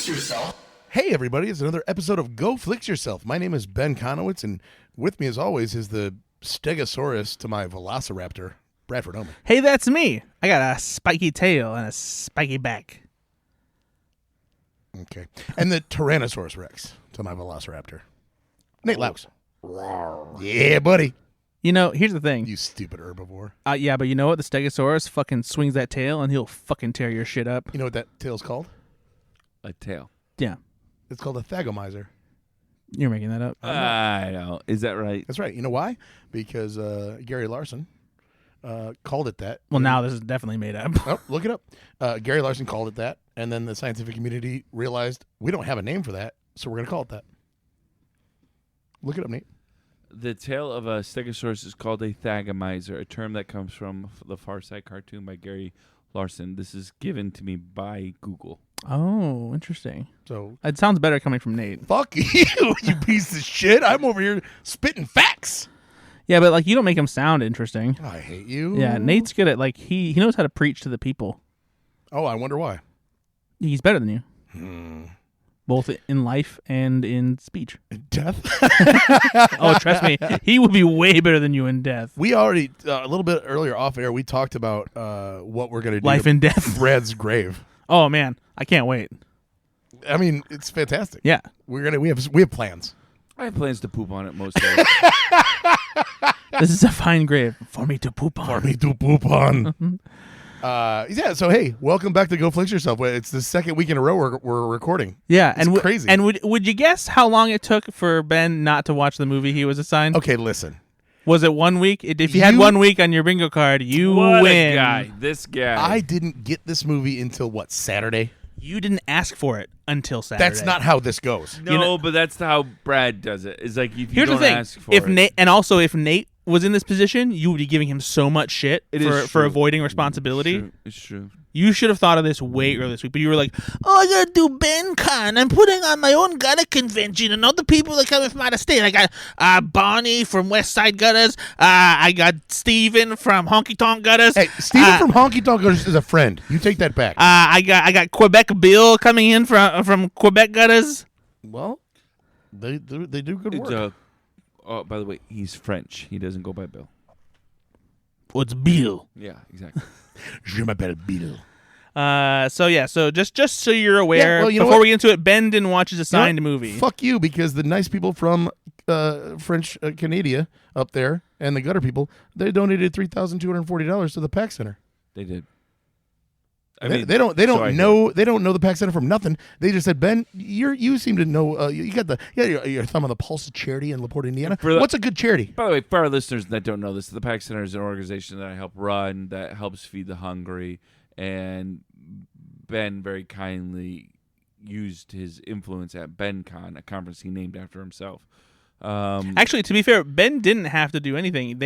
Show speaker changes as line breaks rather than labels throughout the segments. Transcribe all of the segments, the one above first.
yourself.
Hey everybody, it's another episode of Go Flix Yourself. My name is Ben Conowitz, and with me as always is the Stegosaurus to my Velociraptor, Bradford Oman.
Hey, that's me. I got a spiky tail and a spiky back.
Okay. And the Tyrannosaurus Rex to my Velociraptor, Nate Laux. Yeah, buddy.
You know, here's the thing.
You stupid herbivore.
Yeah, but you know what? The Stegosaurus fucking swings that tail and he'll fucking tear your shit up.
You know what that tail's called?
A tail.
Yeah.
It's called a thagomizer.
You're making that up.
I know. Is that right?
That's right. You know why? Because Gary Larson called it that.
Well, now this is definitely made up.
Oh, look it up. Gary Larson called it that, and then the scientific community realized we don't have a name for that, so we're going to call it that. Look it up, Nate.
The tail of a stegosaurus is called a thagomizer, a term that comes from the Far Side cartoon by Gary Larson. This is given to me by Google.
Oh, interesting.
So
It sounds better coming from Nate.
fuck you, you piece of shit. I'm over here spitting facts.
Yeah, but like you don't make him sound interesting.
I hate you.
Yeah, Nate's good at he knows how to preach to the people.
Oh, I wonder why.
He's better than you. Both in life and in speech.
Death?
Oh, trust me, he will be way better than you in death.
We already, a little bit earlier off air, we talked about what we're going to do.
Life
to
and death.
Brad's grave.
Oh man, I can't wait.
I mean, it's fantastic.
Yeah.
We have plans.
I have plans to poop on it most days.
This is a fine grave for me to poop on.
For me to poop on. Yeah, so hey, welcome back to Go Flix Yourself. It's the second week in a row we're recording.
Yeah,
It's crazy.
And would you guess how long it took for Ben not to watch the movie he was assigned?
Okay, listen.
Was it 1 week? If you had 1 week on your bingo card, you
What
win.
a guy. This guy.
I didn't get this movie until what, Saturday?
You didn't ask for it until Saturday.
That's not how this goes.
No, but that's how Brad does it. It's like if you
Here's
don't
the thing:
ask for
if
it.
Nate, and also if Nate was in this position, you would be giving him so much shit
is
for
true.
avoiding responsibility.
It's true.
You should have thought of this way earlier this week, but you were like, "Oh, I gotta do Ben Con. I'm putting on my own gutter convention, and all the people that coming from out of state. I got Bonnie from West Side Gutters. I got Steven from Honky Tonk Gutters.
Hey, Steven from Honky Tonk is a friend. You take that back.
I got Quebec Bill coming in from Quebec Gutters.
Well, they do good
It's,
work.
oh, by the way, he's French. He doesn't go by Bill.
What's Bill?
Yeah, exactly.
Je m'appelle Bill.
So just so you're aware,
Yeah, well, you know
before
what?
we get into it, Ben didn't watch his assigned movie.
Fuck you, because the nice people from French Canada up there and the gutter people, they donated $3,240 to the PAC Center.
They did.
They don't know the PAC Center from nothing. They just said, Ben, you seem to know. You got your thumb on the pulse of charity in LaPorte, Indiana. What's a good charity?
By the way, for our listeners that don't know this, the PAC Center is an organization that I help run that helps feed the hungry, and Ben very kindly used his influence at BenCon, a conference he named after himself.
Actually, to be fair, Ben didn't have to do anything.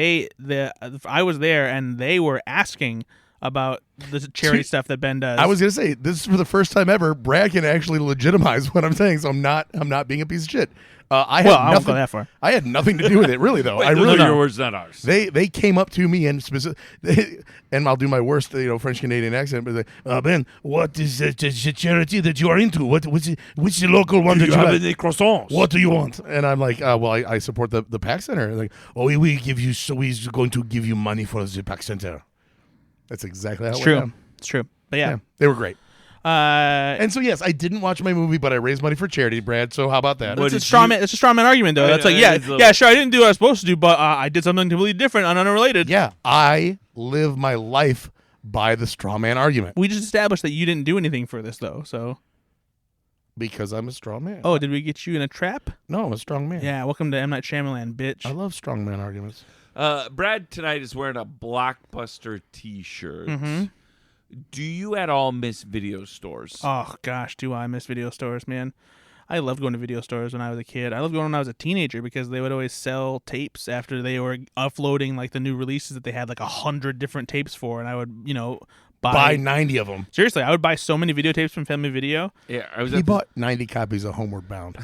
I was there, and they were asking about the charity stuff that Ben does.
I was gonna say, this is for the first time ever. Brad can actually legitimize what I'm saying, so I'm not being a piece of shit. I won't
go that far.
I had nothing to do with it, really, though.
Wait,
I really
your words, not ours.
They came up to me and and I'll do my worst, French Canadian accent, but Ben, what is the charity that you are into? Which local one that you have?
Any croissants?
What do you want? And I'm like, well, I support the PAC Center. And like, oh, we're going to give you money for the PAC Center. That's exactly how it went down.
It's true. But yeah.
They were great.
And
And so, yes, I didn't watch my movie, but I raised money for charity, Brad. So how about that?
it's a straw man argument, though. That's like, sure, I didn't do what I was supposed to do, but I did something completely different and unrelated.
Yeah, I live my life by the straw man argument.
We just established that you didn't do anything for this, though. So,
Because I'm a strong man.
oh, did we get you in a trap?
No, I'm a strong man.
Yeah. Welcome to M. Night Shyamalan, bitch.
I love strong man arguments.
Brad tonight is wearing a Blockbuster T-shirt.
Mm-hmm.
Do you at all miss video stores?
Oh gosh, do I miss video stores, man? I loved going to video stores when I was a kid. I loved going when I was a teenager because they would always sell tapes after they were uploading like the new releases that they had like 100 different tapes for, and I would, buy
90 of them.
Seriously, I would buy so many videotapes from Family Video.
Yeah,
He bought 90 copies of Homeward Bound.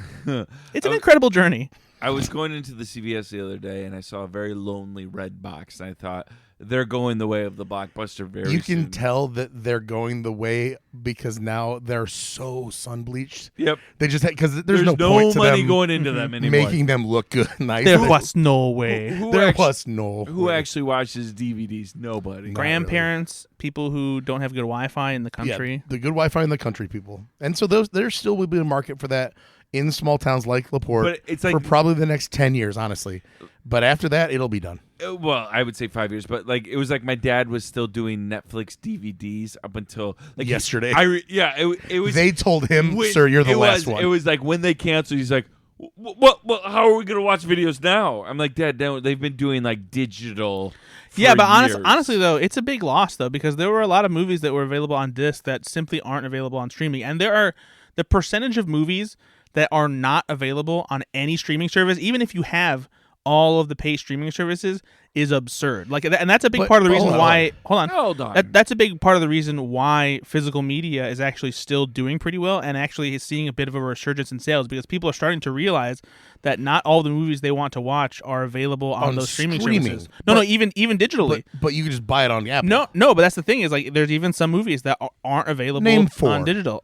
It's an incredible journey.
I was going into the CVS the other day, and I saw a very lonely red box, and I thought, they're going the way of the blockbuster very
You can
soon.
tell that they're going the way because now they're so sun bleached.
Yep.
They just because there's no
no
point to
money
them
going into them anymore.
making them look good. Nice.
There was no way.
Who actually watches DVDs? Nobody.
Grandparents, people who don't have good Wi-Fi in the country.
Yeah, the good Wi-Fi in the country people. And so there still will be a market for that in small towns like LaPorte
But it's like,
for probably the next 10 years, honestly. But after that, it'll be done.
Well, I would say 5 years, but like it was like my dad was still doing Netflix DVDs up until like
yesterday.
It was.
They told him, "Sir, you're the last one."
It was like when they canceled, he's like, "What? How are we gonna watch videos now?" I'm like, "Dad, they've been doing like digital."
Yeah, but
years.
honestly though, it's a big loss though because there were a lot of movies that were available on disc that simply aren't available on streaming, and there are the percentage of movies that are not available on any streaming service, even if you have all of the paid streaming services, is absurd. Like, and that's a big part of the reason why. Hold on. That's a big part of the reason why physical media is actually still doing pretty well, and actually is seeing a bit of a resurgence in sales because people are starting to realize that not all the movies they want to watch are available on those streaming services. No, even digitally.
But you can just buy it on the app.
No, but that's the thing is like there's even some movies that aren't available on digital.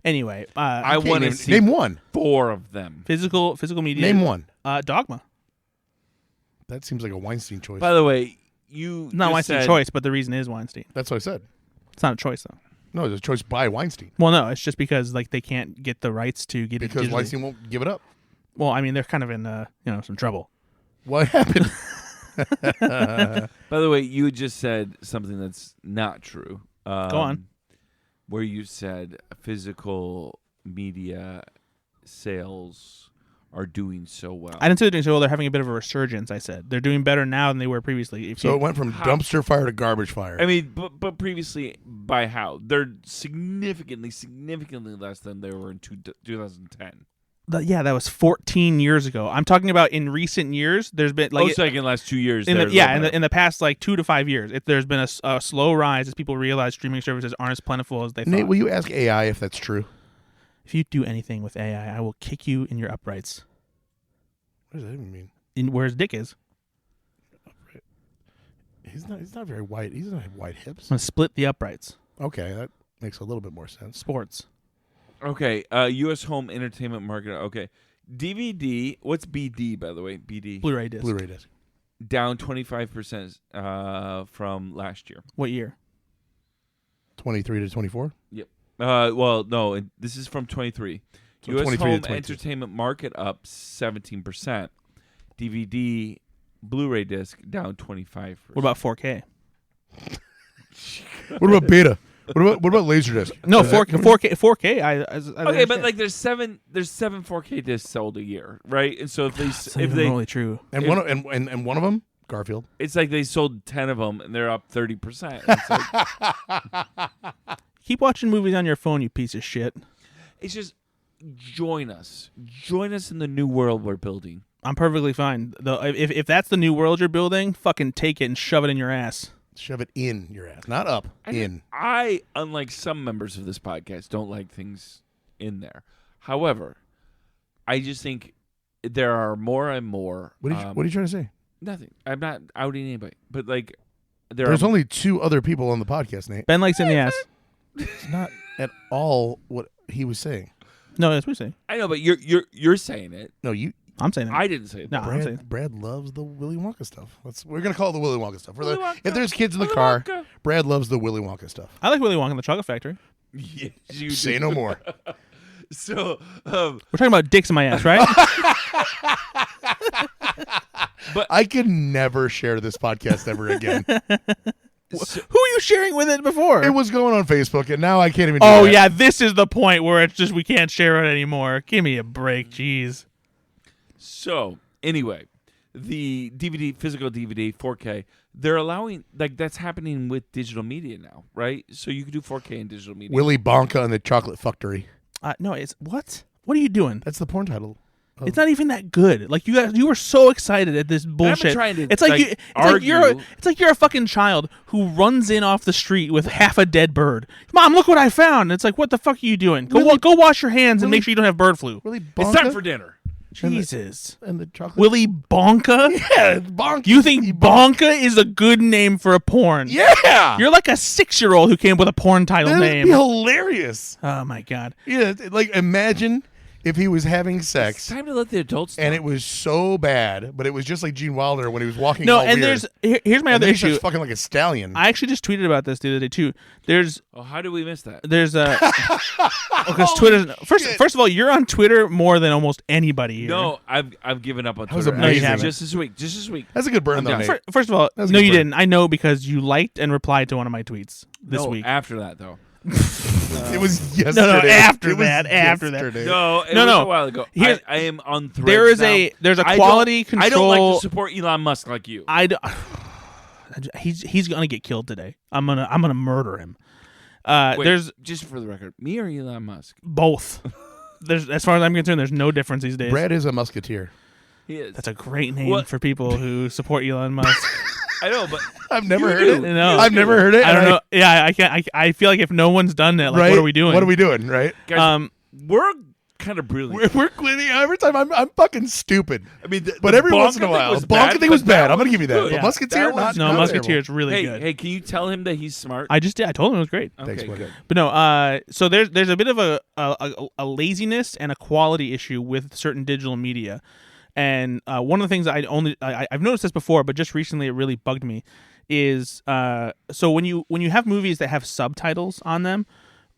Anyway,
I want to see
name one.
4 of them.
Physical media.
Name one.
Dogma.
That seems like a Weinstein choice.
By the way,
not Weinstein's choice, but the reason is Weinstein.
That's what I said.
It's not a choice though.
No, it's a choice by Weinstein.
Well, no, it's just because like they can't get the rights to get it
because
digitally.
Weinstein won't give it up.
Well, I mean, they're kind of in some trouble.
What happened?
By the way, you just said something that's not true.
Go on.
Where you said physical media sales are doing so well.
I didn't say they're doing so well. They're having a bit of a resurgence, I said. They're doing better now than they were previously.
So it went from dumpster fire to garbage fire.
I mean, but previously, by how? They're significantly less than they were in 2010.
Yeah, that was 14 years ago. I'm talking about in recent years. There's been like
like in the last 2 years.
In the past like 2 to 5 years, there's been a slow rise as people realize streaming services aren't as plentiful as they thought.
Nate, will you ask AI if that's true?
If you do anything with AI, I will kick you in your uprights.
What does that even mean?
Where his dick is.
Upright. He's not very wide. He doesn't have wide hips.
I'm gonna split the uprights.
Okay, that makes a little bit more sense.
Sports.
Okay, U.S. home entertainment market. Okay, DVD. What's BD, by the way? BD.
Blu-ray disc.
Blu-ray disc.
Down 25% from last year.
What year?
23 to 24?
Yep. Well, no, this is from 23.
So
U.S.
23
home
to 22.
entertainment market up 17%. DVD, Blu-ray disc down 25%.
What about 4K?
What about beta? What about Laserdisc?
No, 4K.
Okay, but like there's seven 4K discs sold a year, right? And so if they
really true,
and one of them, Garfield.
It's like they sold 10 of them and they're up 30%. It's like,
keep watching movies on your phone, you piece of shit.
It's just join us in the new world we're building.
I'm perfectly fine. Though if that's the new world you're building, fucking take it and shove it in your ass.
Shove it in your ass, not up. In.
I, unlike some members of this podcast, don't like things in there. However, I just think there are more and more.
What are you trying to say?
Nothing. I'm not outing anybody, but like
there's only 2 other people on the podcast, Nate.
Ben likes in the ass.
It's not at all what he was saying.
No, that's what he's saying.
I know, but you're saying it.
No, you.
I'm saying it.
I didn't say it.
No, I'm saying it.
Brad loves the Willy Wonka stuff. We're gonna call it the Willy Wonka stuff. If there's kids in the
Willy
car,
Wonka.
Brad loves the Willy Wonka stuff.
I like Willy Wonka and the Chocolate Factory.
Yes, you
Say
do.
no more.
So
we're talking about dicks in my ass, right?
But I can never share this podcast ever again.
Who are you sharing with it before?
It was going on Facebook, and now I can't even.
Yeah, this is the point where it's just we can't share it anymore. Give me a break, jeez.
So anyway, the DVD, physical DVD, 4K, they're allowing that's happening with digital media now, right? So you can do 4K in digital media.
Willy Wonka and the Chocolate Factory.
No, it's what? What are you doing?
That's the porn title. Oh.
It's not even that good. Like you were so excited at this bullshit.
It's like
you're a fucking child who runs in off the street with half a dead bird. Mom, look what I found. It's like, what the fuck are you doing? Go wash your hands and make sure you don't have bird flu.
Willy Wonka?
It's time for dinner.
Jesus.
And the chocolate.
Willy Bonka?
Yeah, Bonk.
You think Bonka is a good name for a porn?
Yeah.
You're like a 6-year-old who came up with a porn title
That'd
name.
be hilarious.
Oh, my God.
Yeah, like imagine if he was having sex.
It's time to let the adults
And
talk.
it was so bad, but it was just like Gene Wilder when he was walking.
No,
all
and
weird.
here's my
And
other
then he
issue.
starts fucking like a stallion.
I actually just tweeted about this the other day too. There's
how do we miss that?
because Twitter. First of all, you're on Twitter more than almost anybody here.
No, I've given up on
That was
Twitter.
amazing.
No, you haven't.
Just this week.
That's a good burn,
I'm
though,
down.
Nate.
First of all,
was a
no,
good
you
burn.
didn't. I know because you liked and replied to one of my tweets this
No,
week.
after that though.
It was yesterday.
No, after
It was
that.
yesterday.
No, it
No,
was
no.
a while ago.
Here-
I am on Threads
There's
now.
a quality control.
I don't like to support Elon Musk like you.
He's gonna get killed today. I'm gonna murder him.
Wait,
There's
just for the record, me or Elon Musk?
both. As far as I'm concerned, there's no difference these days.
Brad is a musketeer.
He is.
That's a great name
What?
for people who support Elon Musk.
I know, but
I've never
You
heard
do.
it.
No.
I've never heard it.
I don't
and
know. Yeah, I can't. I feel like if no one's done it, like,
Right?
what are we doing?
What are we doing? Right?
guys, we're kind of brilliant.
We're clearly every time I'm fucking stupid.
I mean,
But
the
every once
Bonka
in a
thing
while,
was
Bonka thing was
but
bad.
that
I'm gonna give you that.
good.
But
Yeah.
Musketeer,
That was-
No,
not
Musketeer
terrible.
is really
Hey,
good.
hey, can you tell him that he's smart?
I told him it was great.
Thanks,
Okay,
buddy.
good.
But no, so there's a bit of a laziness and a quality issue with certain digital media, and one of the things I've noticed this before, but just recently it really bugged me, is so when you have movies that have subtitles on them,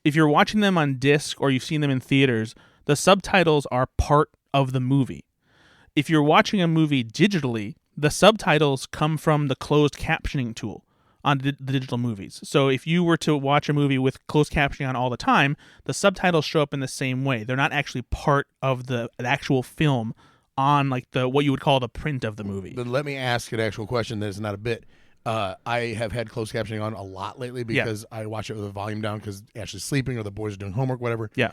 if you're watching them on disc or you've seen them in theaters, the subtitles are part of the movie. If you're watching a movie digitally, the subtitles come from the closed captioning tool on the digital movies. So if you were to watch a movie with closed captioning on all the time, the subtitles show up in the same way. They're not actually part of the actual film on like what you would call the print of the movie.
Then let me ask an actual question that is not a bit. I have had closed captioning on a lot lately because I watch it with the volume down because Ashley's sleeping or the boys are doing homework, whatever.
Yeah.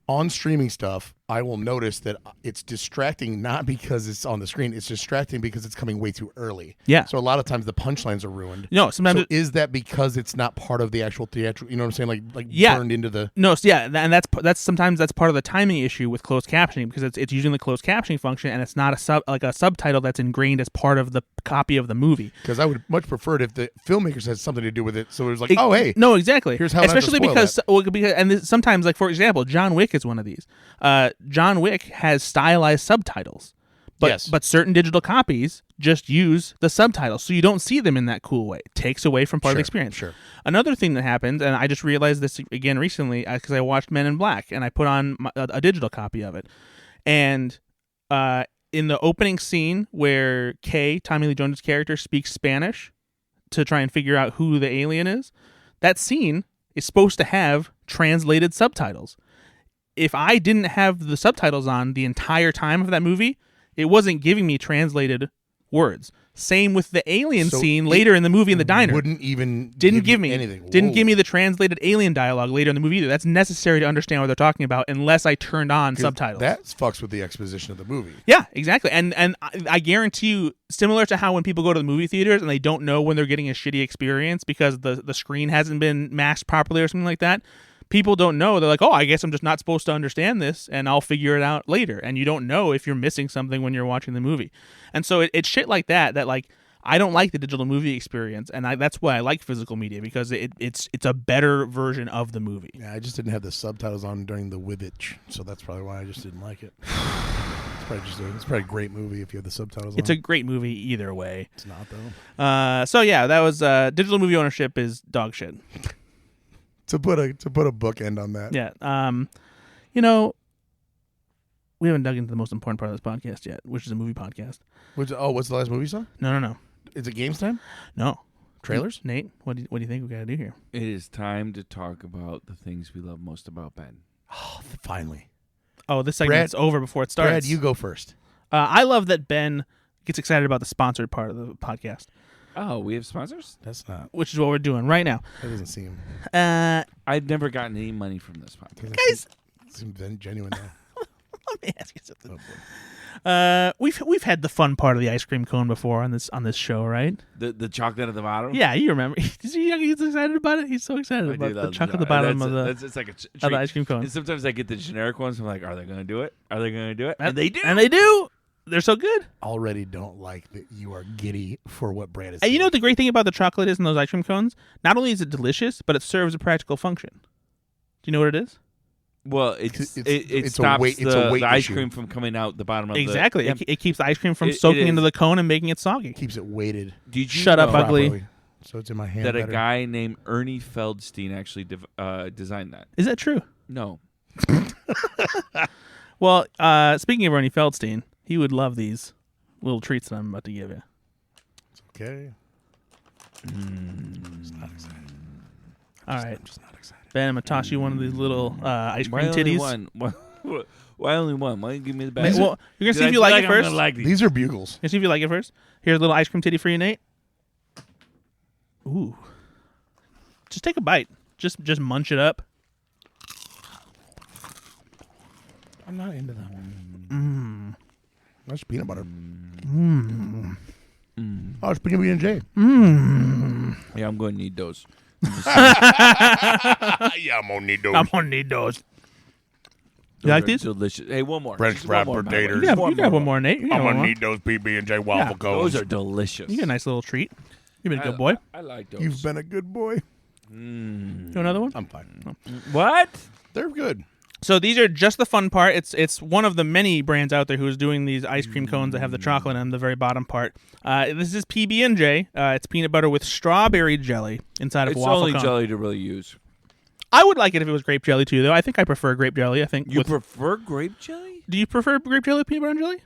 On streaming stuff, I will notice that it's distracting not because it's on the screen. It's distracting because it's coming way too early.
Yeah.
So a lot of times the punchlines are ruined.
No, sometimes
So is that because it's not part of the actual theatrical? You know what I'm saying? Like
Yeah.
burned into the.
No, so yeah, and that's sometimes that's part of the timing issue with closed captioning because it's using the closed captioning function and it's not a subtitle that's ingrained as part of the copy of the movie.
Because I would much prefer it if the filmmakers had something to do with it. So it was like, oh hey,
no, exactly.
here's how not to
especially
spoil
because sometimes, like for example, John Wick is one of these. John Wick has stylized subtitles, but
Yes.
but certain digital copies just use the subtitles, so you don't see them in that cool way. It takes away from part of the experience.
Sure.
Another thing that happens, and I just realized this again recently because I watched Men in Black and I put on a digital copy of it, and in the opening scene where Kay, Tommy Lee Jones' character, speaks Spanish to try and figure out who the alien is, that scene is supposed to have translated subtitles. If I didn't have the subtitles on the entire time of that movie, it wasn't giving me translated words. Same with the alien
So
scene later in the movie in the diner.
Wouldn't even
Didn't give me
anything.
Didn't
Whoa.
give me the translated alien dialogue later in the movie either. That's necessary to understand what they're talking about unless I turned on
'Cause
subtitles.
That fucks with the exposition of the movie.
Yeah, exactly. And I guarantee you, similar to how when people go to the movie theaters and they don't know when they're getting a shitty experience because the screen hasn't been masked properly or something like that, people don't know. They're like, oh, I guess I'm just not supposed to understand this and I'll figure it out later. And you don't know if you're missing something when you're watching the movie. And so it's shit like that like, I don't like the digital movie experience, and that's why I like physical media because it's a better version of the movie.
Yeah, I just didn't have the subtitles on during the Wivitch, so that's probably why I just didn't like it. It's probably a great movie if you have the subtitles on.
It's a great movie either way.
It's not though.
So yeah, that was digital movie ownership is dog shit.
To put a bookend on that.
Yeah. You know, we haven't dug into the most important part of this podcast yet, which is a movie podcast.
What's the last movie you saw?
No.
Is it games time?
No.
Trailers?
Nate, what do you think we got to do here?
It is time to talk about the things we love most about Ben.
Oh, finally.
Oh, this segment's over before it starts.
Brad, you go first.
I love that Ben gets excited about the sponsored part of the podcast,
Oh, we have sponsors?
That's not.
which is what we're doing right now.
That doesn't seem.
I've never gotten any money from this podcast.
Guys,
Seems genuine though.
let me ask you something.
Oh, boy.
We've had the fun part of the ice cream cone before on this show, right?
The chocolate at the bottom.
Yeah, you remember. He's excited about it. He's so excited about the chocolate at the bottom of the ice cream cone.
And sometimes I get the generic ones. I'm like, are they going to do it? Are they going to do it? And
they do. And they do. They're so good.
Already don't like that you are giddy for what Brad is.
And you know what the great thing about the chocolate is in those ice cream cones? Not only is it delicious, but it serves a practical function. Do you know what it is?
Well, it stops the ice cream from coming out the bottom of the...
Exactly. It keeps the ice cream from soaking into the cone and making it soggy.
Keeps it weighted.
Did you
Shut up, ugly.
Properly, so it's in my hand
that
better.
A guy named Ernie Feldstein actually designed that.
Is that true?
No.
Well, speaking of Ernie Feldstein, he would love these little treats that I'm about to give you.
It's okay. Just not excited.
All right.
I'm just not excited.
Ben, I'm going to toss you one of these little ice cream titties.
Why only one? Why don't you give me the best?
Well, you're going to see if you like it first.
These are bugles.
You're going to see if you like it first. Here's a little ice cream titty for you, Nate. Ooh. Just take a bite. Just munch it up.
I'm not into that one.
Mmm.
That's peanut butter.
Mmm.
Oh, it's B&J.
Mmm.
Yeah, I'm going to need those.
Yeah, I'm going to need those.
I'm going to need those. You like these?
Delicious. Hey, one more.
French fried potatoes.
You got one more, Nate.
I'm going to need those B&J waffle cones.
Those are delicious.
You get a nice little treat. You've been a good boy.
I like those.
You've been a good boy.
You want another one?
I'm fine.
What?
They're good.
So these are just the fun part. It's one of the many brands out there who's doing these ice cream cones that have the chocolate on the very bottom part. This is PB&J. It's peanut butter with strawberry jelly inside of a waffle cone.
It's only jelly to really use.
I would like it if it was grape jelly too, though. I think I prefer grape jelly.
You prefer grape jelly?
Do you prefer grape jelly with peanut butter and jelly,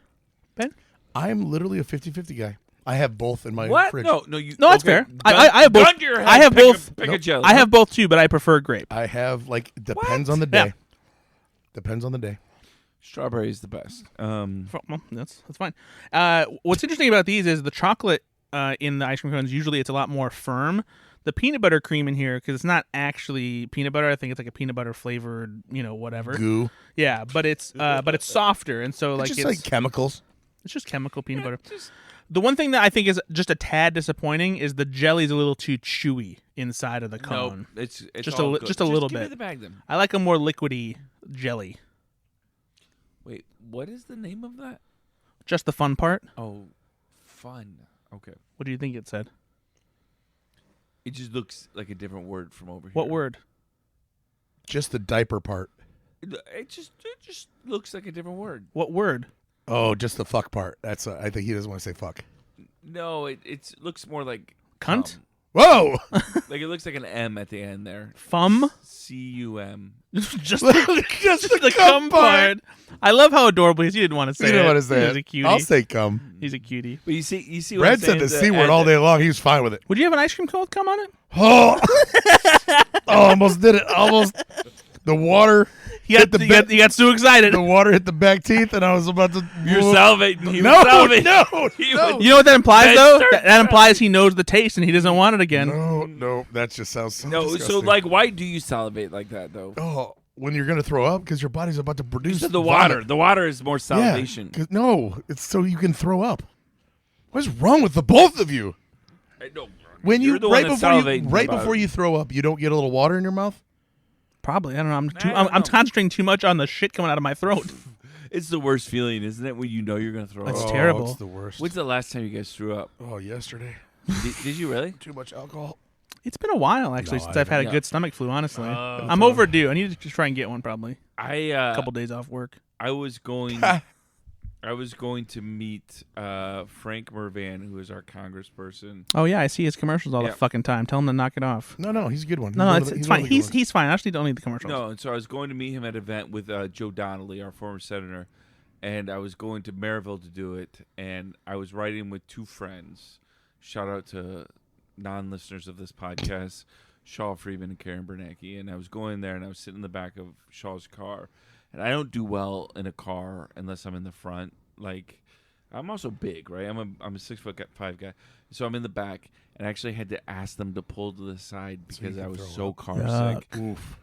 Ben?
I'm literally a 50-50 guy. I have both in my fridge.
No,
that's fair. I have both.
Gun to your head,
I have both.
Pick a jelly.
I have both too, but I prefer grape.
I have depends on the day.
Yeah.
Depends on the day.
Strawberry is the best.
Well, that's fine. What's interesting about these is the chocolate in the ice cream cones. Usually, it's a lot more firm. The peanut butter cream in here, because it's not actually peanut butter. I think it's like a peanut butter flavored, whatever.
Goo.
Yeah, but it's softer, and so
It's just like chemicals.
It's just chemical peanut butter. The one thing that I think is just a tad disappointing is the jelly's a little too chewy inside of the cone.
No, it's
just
all
a
good.
just a little
give
bit.
Me the bag, then.
I like a more liquidy jelly.
Wait, what is the name of that?
Just the fun part.
Oh, fun. Okay.
What do you think it said?
It just looks like a different word from over here.
What word?
Just the diaper part.
It just looks like a different word.
What word?
Oh, just the fuck part. That's. I think he doesn't want to say fuck.
No, it looks more like
cunt.
Whoa!
Like it looks like an M at the end there.
Fum.
C-U-M.
just the cum part. I love how adorable he is. You didn't want to say it.
You didn't want to say
He's
it.
a cutie.
I'll say cum.
He's a cutie.
But you see. What
Brad
I'm
said
saying
the
is
C word all day long. He was fine with it.
Would you have an ice cream cone with cum on it?
Oh, almost did it. Almost. The water.
You got so excited.
The water hit the back teeth, and I was about to.
You're salivating.
No.
You know what that implies, though? That implies he knows the taste and he doesn't want it again.
No. That just sounds so disgusting.
So why do you salivate like that, though?
Oh, when you're gonna throw up because your body's about to produce
the water. The water is more salivation.
Yeah, no, it's so you can throw up. What's wrong with the both of you?
I know.
When
You're the one that's
right
about
before
it.
you throw up, you don't get a little water in your mouth?
Probably. I don't know. I'm concentrating too much on the shit coming out of my throat.
It's the worst feeling, isn't it, when you know you're going to throw up?
That's terrible.
It's the worst.
When's the last time you guys threw up?
Oh, yesterday.
Did you really?
Too much alcohol.
It's been a while, actually, since I've had a good stomach flu, honestly. I'm overdue. I need to try and get one, probably. A couple days off work.
I was going to meet Frank Mervan, who is our congressperson.
Oh, yeah, I see his commercials all the fucking time. Tell him to knock it off.
No, he's a good one.
No, it's fine. He's fine. I actually don't need the commercials.
No, and so I was going to meet him at an event with Joe Donnelly, our former senator, and I was going to Maryville to do it, and I was riding with two friends. Shout out to non-listeners of this podcast, Shaw Freeman and Karen Bernanke, and I was going there, and I was sitting in the back of Shaw's car, and I don't do well in a car unless I'm in the front. Like, I'm also big, right? I'm a 6'5" guy, so I'm in the back, and I actually had to ask them to pull to the side because I was so car sick.
Oof.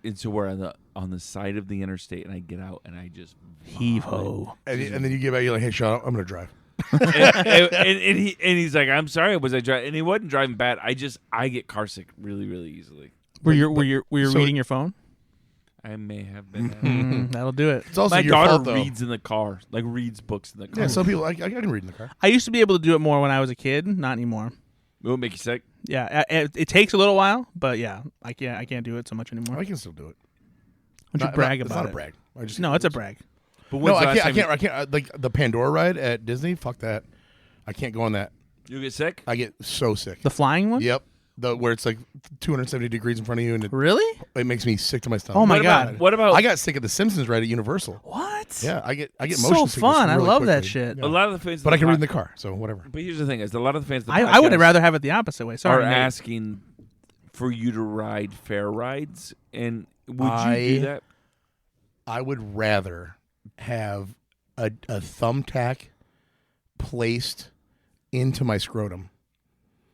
And so we're on the side of the interstate, and I get out and I just
heave ho.
And then you get back, you're like, hey, shut up, I'm gonna drive.
and he's like, I'm sorry, was I driving? And he wasn't driving bad. I get car sick really, really easily.
Were you reading your phone?
I may have been.
That'll do it.
It's also
My
your
daughter
fault, though.
reads in the car, like reads books in the car.
Yeah, some people I can read in the car.
I used to be able to do it more when I was a kid. Not anymore.
It won't make you sick.
Yeah, it takes a little while, but yeah, I can't do it so much anymore.
I can still do it.
Don't you brag about it?
It's not a brag.
No, it's a brag.
But
No, I can't. Like the Pandora ride at Disney. Fuck that. I can't go on that.
You get sick?
I get so sick.
The flying one?
Yep. Where it's like 270 degrees in front of you, and
Really?
it makes me sick to my stomach.
Oh my God.
What about?
I got sick at the Simpsons ride at Universal.
What?
Yeah, I get motion
So
sickness
fun. I
really
love that
quickly.
shit.
Yeah.
a lot of the fans,
But I can read in the car, so whatever.
But here's the thing: is a lot of the fans. Of the
I would
podcast
rather have it the opposite way. Sorry,
are
Nate.
asking for you to ride fair rides, and would you do that?
I would rather have a thumbtack placed into my scrotum.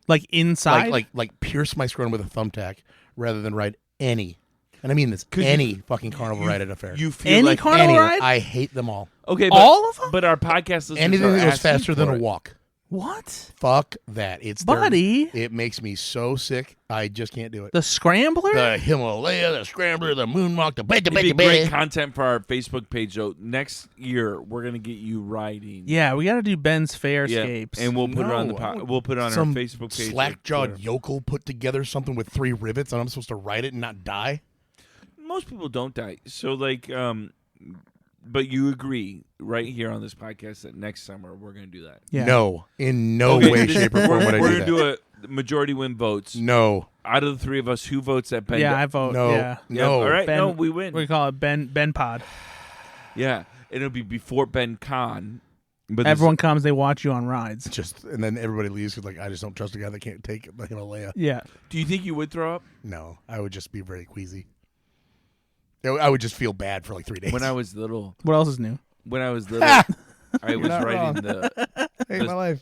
Like inside?
Like pierce my scrotum with a thumbtack rather than ride any. And I mean this, any fucking carnival ride at a fair.
You feel
Any
like
carnival ride?
I hate them all.
okay,
all of them?
But our podcast listeners
Anything
are
that goes
asking
faster than
for
a
it.
walk.
What?
Fuck that. It's
Buddy.
It makes me so sick. I just can't do it.
The scrambler?
The Himalaya, the scrambler, the moonwalk, the
It'd be great content for our Facebook page. So next year we're gonna get you riding.
Yeah, we got to do Ben's
Yeah,
Fairscapes.
and we'll put it on
No,
we'll put it on our
some
Facebook page.
slack-jawed yokel put together something with 3 rivets, and I'm supposed to ride it and not die.
Most people don't die. So like, but you agree right here on this podcast that next summer we're gonna do that.
Yeah.
No, in no
Okay,
way, shape, or form would I
We're
do
gonna
that.
do a majority win votes.
No,
Out of the 3 of us, who votes at Ben?
Yeah, I vote.
no,
Yeah.
no.
All right,
Ben-
no, we win.
We call it Ben Pod.
Yeah, it'll be before Ben Con. But
Everyone comes, they watch you on rides.
And then everybody leaves because like I just don't trust a guy that can't take the Himalaya.
Yeah.
do you think you would throw up?
No, I would just be very queasy. I would just feel bad for like 3 days.
When I was little,
What else is new?
I was riding
not wrong.
the
hate my life.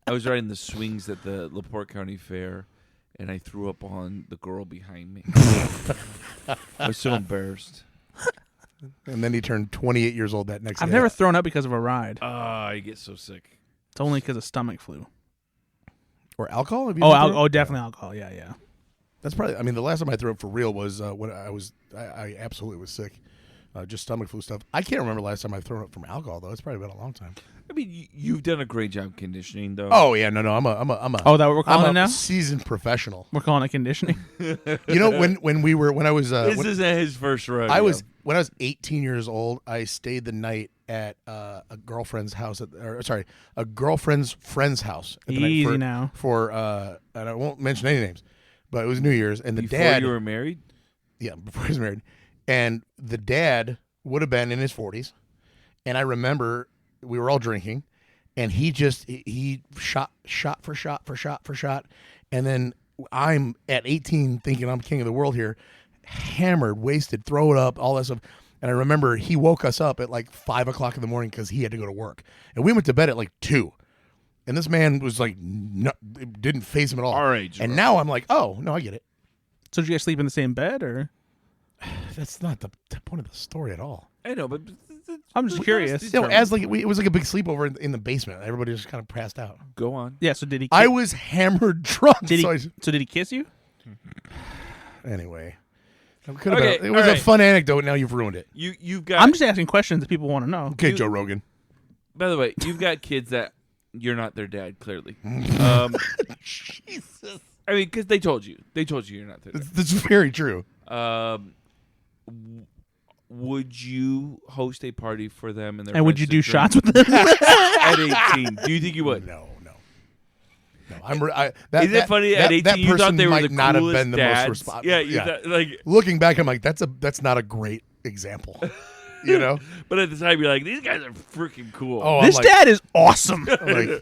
I was riding the swings at the LaPorte County Fair, and I threw up on the girl behind me. I was so embarrassed.
And then he turned 28 years old that next
I've
day.
never thrown up because of a ride.
I get so sick.
It's only because of stomach flu.
Or alcohol? Have you ever thrown up?
Definitely alcohol. Yeah, yeah.
That's probably. I mean, the last time I threw up for real was when I absolutely was sick, just stomach flu stuff. I can't remember the last time I've thrown up from alcohol though. It's probably been a long time.
I mean, you've done a great job conditioning, though.
Oh yeah, no, I'm a.
Oh, that what we're calling
I'm
it now?
seasoned professional.
We're calling it conditioning.
You know, when I was
this isn't his first rodeo.
when I was 18 years old, I stayed the night at a girlfriend's house. A girlfriend's friend's house. At the night
Easy
for,
now.
For and I won't mention any names, but it was New Year's, and the
Before
dad.
you were married?
Yeah, before he was married, and the dad would have been in his 40s, and I remember we were all drinking, and he shot for shot, and then I'm at 18 thinking I'm king of the world here, hammered, wasted, throw it up, all that stuff. And I remember he woke us up at like 5 o'clock in the morning because he had to go to work, and we went to bed at like 2. And this man was like, no, it didn't faze him at all.
Our age,
and
bro.
now I'm like, oh no, I get it.
So did you guys sleep in the same bed, or?
That's not the point of the story at all.
I know, but
I'm just curious.
No, as like it was like a big sleepover in the basement. Everybody just kind of passed out.
Go on.
Yeah. So did he?
I was hammered drunk.
Did
so
he? So did he kiss you?
Anyway, it
Okay,
was
all
a
right.
fun anecdote. Now you've ruined it.
You've got.
I'm just asking questions that people want to know.
Okay, Joe Rogan.
By the way, you've got kids that you're not their dad. Clearly.
Jesus,
I mean, because they told you you're not their dad.
that's very true.
Would you host a party for them and their
And would you
friends
do
to drink
shots with them?
at 18? Do you think you would?
No. Is
Is it funny at 18 you thought they were the
not have
coolest
been the
dads?
most responsible?
Yeah, you thought, like.
Looking back, I'm like, that's not a great example. You know?
But at the time, you're like, these guys are freaking cool.
Oh,
This dad is awesome.
I'm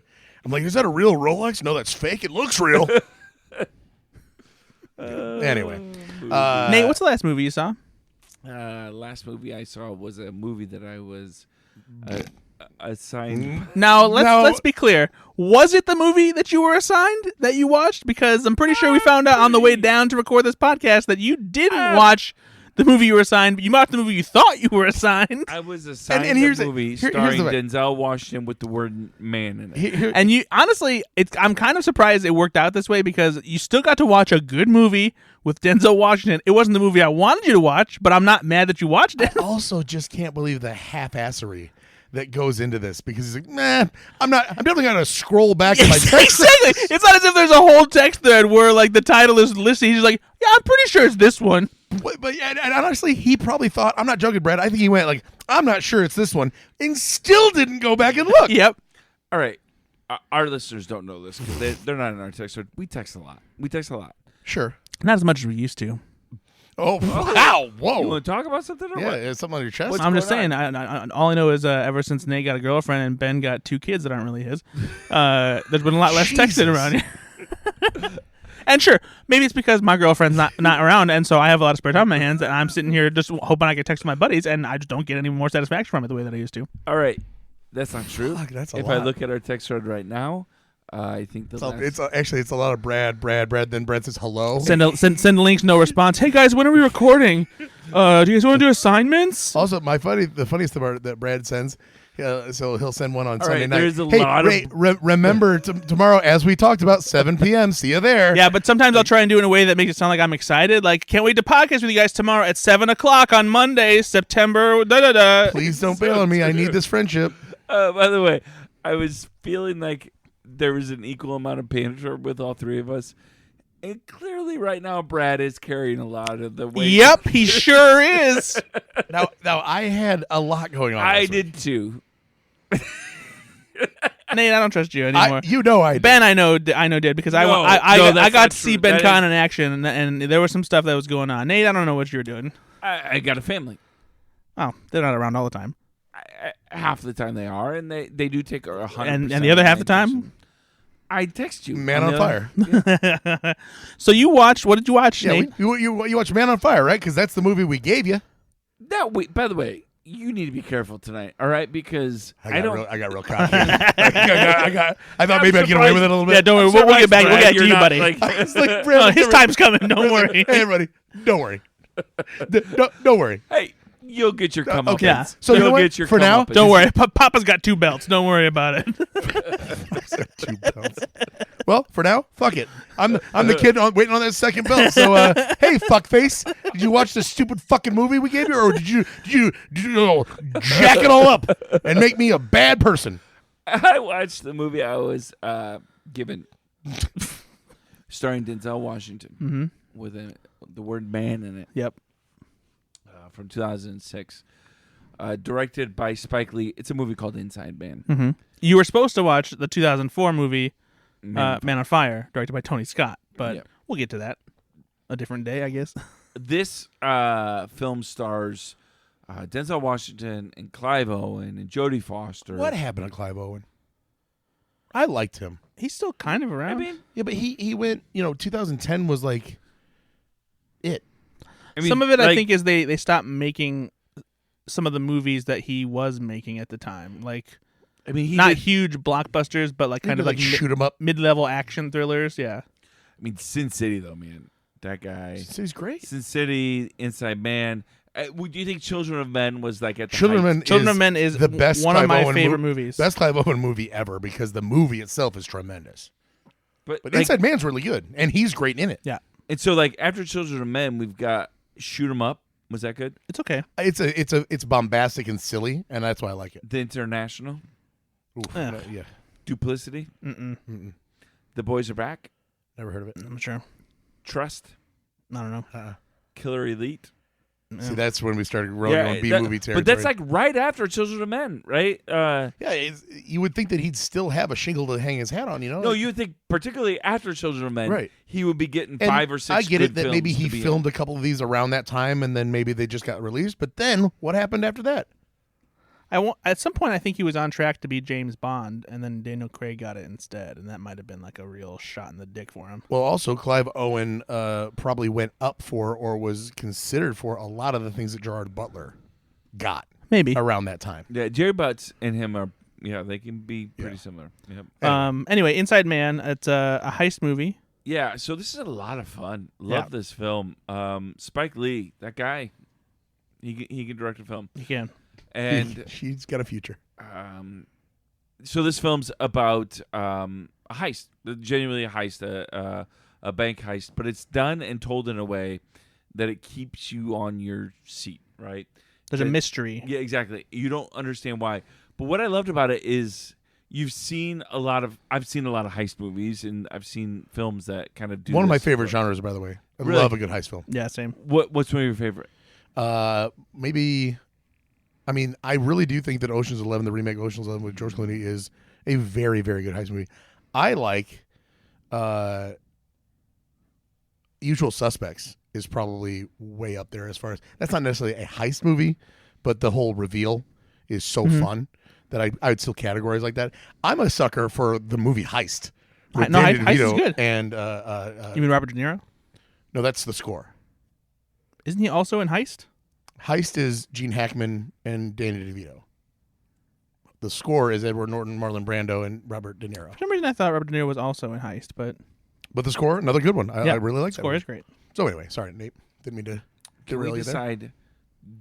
like, is that a real Rolex? No, that's fake. It looks real. Anyway,
Nate, what's the last movie you saw?
Last movie I saw was a movie that I was assigned.
Now
No.
let's be clear. Was it the movie that you were assigned that you watched? Because I'm pretty sure we found out on the way down to record this podcast that you didn't watch the movie you were assigned, but you watched the movie you thought you were assigned.
I was assigned
And
a
here's the-
movie
here's
starring
the-
Denzel Washington with the word "man" in it.
And you honestly, I'm kind of surprised it worked out this way because you still got to watch a good movie with Denzel Washington. It wasn't the movie I wanted you to watch, but I'm not mad that you watched it.
I also just can't believe the half-assery that goes into this because he's like, nah, I'm definitely gonna scroll back in my text.
Exactly. It's not as if there's a whole text thread where like the title is listed. He's like, yeah, I'm pretty sure it's this one.
But yeah, and honestly, he probably thought, I'm not joking, Brad. I think he went like, I'm not sure it's this one, and still didn't go back and look.
Yep.
All right, our listeners don't know this because they're not in our text thread. We text a lot.
Sure.
Not as much as we used to.
Oh, wow. Whoa.
You want to talk about something or
Yeah,
what?
it's something on your chest.
What's
I'm just
going
saying. All I know is ever since Nate got a girlfriend and Ben got 2 kids that aren't really his, there's been a lot less texting
Jesus.
around here. And sure, maybe it's because my girlfriend's not around, and so I have a lot of spare time on my hands, and I'm sitting here just hoping I can text my buddies, and I just don't get any more satisfaction from it the way that I used to.
All right, that's not true.
Fuck, that's a
if
lot.
I look at our text thread right now, I think
It's actually it's a lot of Brad. Then Brad says hello.
Send links, no response. Hey guys, when are we recording? Do you guys want to do assignments?
Also, the funniest part that Brad sends, so he'll send one on
All
Sunday
right,
night.
there's a
Hey,
lot
Ray,
of
remember tomorrow, as we talked about, 7 p.m. See you there.
Yeah, but sometimes I'll try and do it in a way that makes it sound like I'm excited. Like, can't wait to podcast with you guys tomorrow at 7 o'clock on Monday, September.
Please don't bail on me. I need this friendship.
By the way, I was feeling like there was an equal amount of banter with all three of us. And clearly right now, Brad is carrying a lot of the weight.
Yep, he sure is.
Now I had a lot going on.
I
this week.
did too.
Nate, I don't trust you anymore.
I did.
Ben, I know did because
No,
I
that's
got
not
to see
true.
Ben
That
Con
is-
in action, and there was some stuff that was going on. Nate, I don't know what you were doing.
I got a family.
Oh, they're not around all the time.
Half the time they are, and they do take 100%.
And the other half the time?
attention. I text you.
Man
And
on
the other-
Fire.
So you watched? What did you watch,
Yeah,
Nate?
you watch Man on Fire, right? Because that's the movie we gave you.
By the way, you need to be careful tonight, all right? Because
I
don't.
got real cocky. I thought maybe I'd get away with it a little bit.
Yeah, don't worry. We'll get back. We'll get to you, buddy.
It's like,
Oh,
Brad,
his time's coming. Don't worry.
Hey, everybody, don't worry. Don't worry.
Hey, you'll get your comeuppance.
okay.
Yeah.
So you
you'll
know what?
get your
For now,
comeuppance.
Don't worry. Papa's got 2 belts. Don't worry about it.
2 belts. Well, for now, fuck it. I'm the kid waiting on that second belt. So, hey, fuckface, did you watch the stupid fucking movie we gave you, or did you jack it all up and make me a bad person?
I watched the movie I was given, starring Denzel Washington, with the word "man" in it,
Yep.
from 2006, directed by Spike Lee. It's a movie called Inside Man.
Mm-hmm. You were supposed to watch the 2004 movie
Man.
Man on Fire, directed by Tony Scott, but
Yep.
we'll get to that a different day, I guess.
This film stars Denzel Washington and Clive Owen and Jodie Foster.
What happened to Clive Owen? I liked him.
He's still kind of around.
I mean,
Yeah, but he went. 2010 was like it.
some of it, I
like,
think, is they stopped making some of the movies that he was making at the time. Like,
I mean, he
not
did-
huge blockbusters, but like kind of like
shoot him up.
mid-level action thrillers. Yeah.
I mean, Sin City though, man. That guy.
He's great.
Sin City, Inside Man. Would you think Children of Men was like at the
Children of
height?
Men.
Children of Men is
the best
one of
Clive
my
Owen
favorite movies.
Best Clive Owen movie ever because the movie itself is tremendous.
But
But
like,
Inside Man's really good, and he's great in it.
Yeah.
and so like after Children of Men, we've got Shoot 'Em Up. Was that good?
It's okay.
It's bombastic and silly, and that's why I like it.
The International,
Oof, yeah,
Duplicity,
Mm-mm.
The Boys Are Back,
never heard of it.
I'm sure.
Trust,
I don't know.
Killer Elite.
See, that's when we started rolling on B movie territory.
But that's like right after Children of Men, right?
you would think that he'd still have a shingle to hang his hat on,
No, you would think particularly after Children of Men,
Right.
he would be getting
And
5 or 6.
I get
good
it that maybe
films
he
to be
filmed a couple of these around that time, and then maybe they just got released. But then what happened after that?
At some point, I think he was on track to be James Bond, and then Daniel Craig got it instead, and that might have been like a real shot in the dick for him.
Well, also Clive Owen probably went up for or was considered for a lot of the things that Gerard Butler got
Maybe.
around that time.
Yeah, Jerry Butts and him are they can be pretty similar. Yep.
Anyway, Inside Man. It's a heist movie.
Yeah, so this is a lot of fun. Love this film. Spike Lee, that guy, he can direct a film.
You can.
And
she's got a future.
So this film's about a heist, genuinely a heist, a bank heist, but it's done and told in a way that it keeps you on your seat, right?
There's a mystery.
Yeah, exactly. You don't understand why. But what I loved about it is I've seen a lot of heist movies, and I've seen films that kind of do
one of my
this,
favorite genres, by the way. I
Really?
love a good heist film.
Yeah, same.
What's one of your favorite?
Maybe, I mean, I really do think that Ocean's 11, the remake Ocean's 11 with George Clooney, is a very, very good heist movie. I like Usual Suspects is probably way up there as far as, that's not necessarily a heist movie, but the whole reveal is so fun that I would still categorize like that. I'm a sucker for the movie Heist. With
No,
Danny
Heist is
DeVito
good.
And
You mean Robert De Niro?
no, that's the score.
Isn't he also in Heist?
Heist is Gene Hackman and Danny DeVito. The score is Edward Norton, Marlon Brando, and Robert De Niro.
For some reason, I thought Robert De Niro was also in Heist, but
But the score, another good one. I really like that.
score
one.
is great.
So anyway, sorry, Nate. Didn't mean to
Can
derail
we
you there.
decide?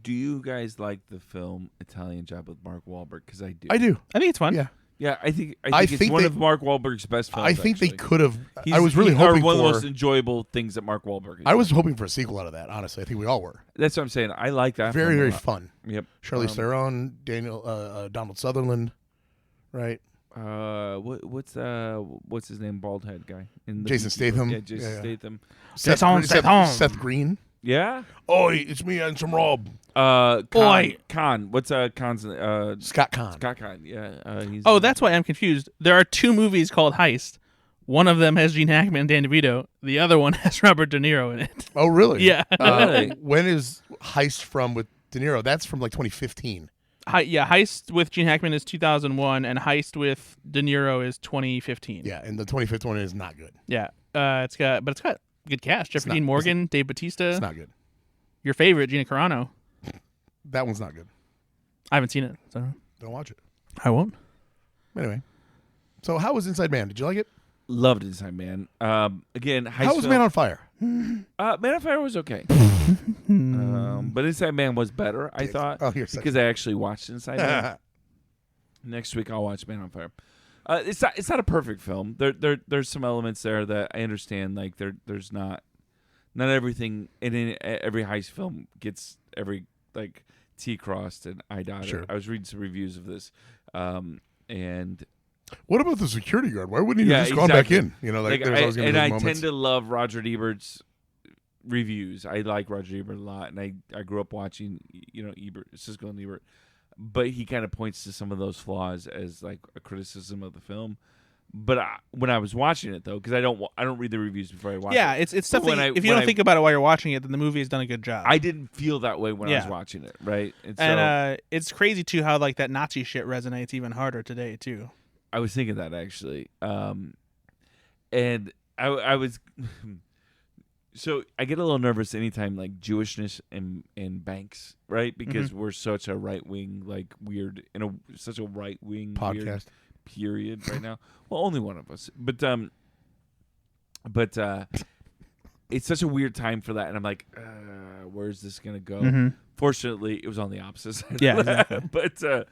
Do you guys like the film Italian Job with Mark Wahlberg? Because I do.
I do.
I think it's fun.
Yeah.
Yeah, I think it's
think
one
they-
of Mark Wahlberg's best films.
I think they
actually.
could have.
He's-
I was really
he's
hoping
one of the
for.
most enjoyable things that Mark Wahlberg.
I was hoping for a sequel out of that. Honestly, I think we all were.
That's what I'm saying. I like that.
Very,
film a
very
lot.
fun.
Yep.
Charlize Theron, Donald Sutherland, right?
What's his name? Bald head guy.
Jason Statham.
Yeah, Jason
Yeah.
Statham.
Seth Green.
Yeah.
Oh, it's me and some Rob.
Khan. What's Khan's?
Scott Conn.
Scott Khan. Yeah. He's
That's why I'm confused. There are two movies called Heist. One of them has Gene Hackman and Dan DeVito. The other one has Robert De Niro in it.
Oh, really?
Yeah.
Really?
When is Heist from with De Niro? That's from like 2015.
Heist with Gene Hackman is 2001, and Heist with De Niro is 2015.
Yeah, and the 2015 one is not good.
Yeah. It's got good cast. Jeffrey Dean Morgan, Dave Bautista.
It's not good.
Your favorite, Gina Carano.
That one's not good.
I haven't seen it, so
Don't watch it.
I won't.
Anyway, so how was Inside Man? Did you like it?
Loved Inside Man. Again,
How was Man on Fire?
Man on Fire was okay. But Inside Man was better, I thought,
Oh, here's
because I actually watched Inside Man. Next week I'll watch Man on Fire. It's not a perfect film. There's some elements there that I understand. Like there's not everything in every heist film gets every like T crossed and I dotted.
Sure.
I was reading some reviews of this, and
What about the security guard? Why wouldn't he
Yeah,
have just gone back
exactly.
in? You know,
like
there's always going to be
I
moments.
tend to love Roger Ebert's reviews. I like Roger Ebert a lot, and I grew up watching Ebert, Siskel and Ebert, but he kind of points to some of those flaws as like a criticism of the film. But when I was watching it, though, because I don't read the reviews before I watch
Yeah,
it.
it's stuff
When
that
I-
if you
when
don't
I-
think about it while you're watching it, then the movie has done a good job.
I didn't feel that way when I was
Yeah.
watching it, right? And so
And it's crazy too how like that Nazi shit resonates even harder today too.
I was thinking that actually, and I was. So I get a little nervous anytime like Jewishness and banks, right? Because we're such a right wing, like weird such a right wing
Podcast.
period right now. Well, only one of us, but it's such a weird time for that, and I'm like, where's this gonna go? Fortunately, it was on the opposite side.
Yeah,
of that.
exactly.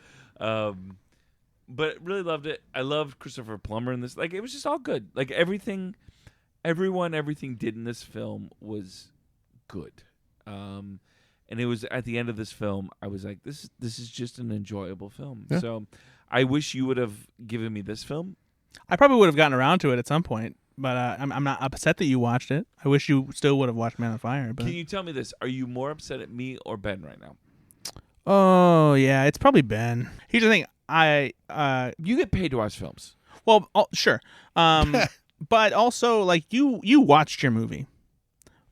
But really loved it. I loved Christopher Plummer in this. Like it was just all good. Like everything did in this film was good. And it was at the end of this film, I was like, this is just an enjoyable film.
Yeah.
So I wish you would have given me this film.
I probably would have gotten around to it at some point, but I'm not upset that you watched it. I wish you still would have watched Man on Fire. But
Can you tell me this? Are you more upset at me or Ben right now?
oh yeah, it's probably Ben. Here's the thing.
You get paid to watch films.
Well, sure. But also, like you watched your movie.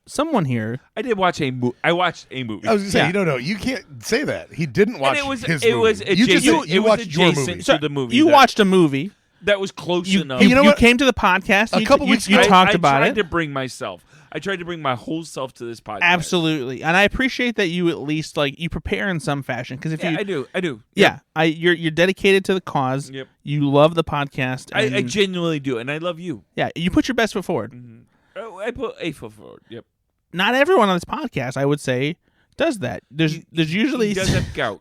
Someone here.
I did watch a movie. I watched a movie.
I was going to say,
Yeah.
no, you can't say that. He didn't watch
And it was
his
it
movie.
was
You just
adjacent,
said you
it was
watched your
adjacent
movie.
to the movie.
You
that-
watched a movie
that was close enough.
You know
you
what?
came to the podcast.
A couple weeks
you
ago,
talked
I
about
tried
it.
to bring myself. I tried to bring my whole self to this podcast.
Absolutely, and I appreciate that you at least you prepare in some fashion because if
Yeah,
you,
I do.
yeah, you're dedicated to the cause.
Yep.
You love the podcast.
I
And,
genuinely do, and I love you.
yeah, you put your best foot forward.
Oh, I put a foot forward. Yep.
Not everyone on this podcast, I would say, does that. There's usually
He does have gout.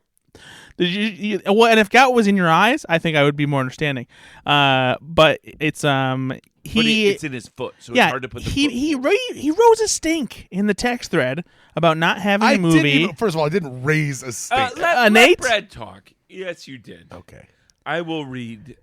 well, and if gout was in your eyes, I think I would be more understanding. But it's
It's in his foot, so it's hard to put the foot.
he rose a stink in the text thread about not having a movie.
First of all, I didn't raise a stink.
Let
Nate?
Brad talk. Yes, you did.
Okay.
I will read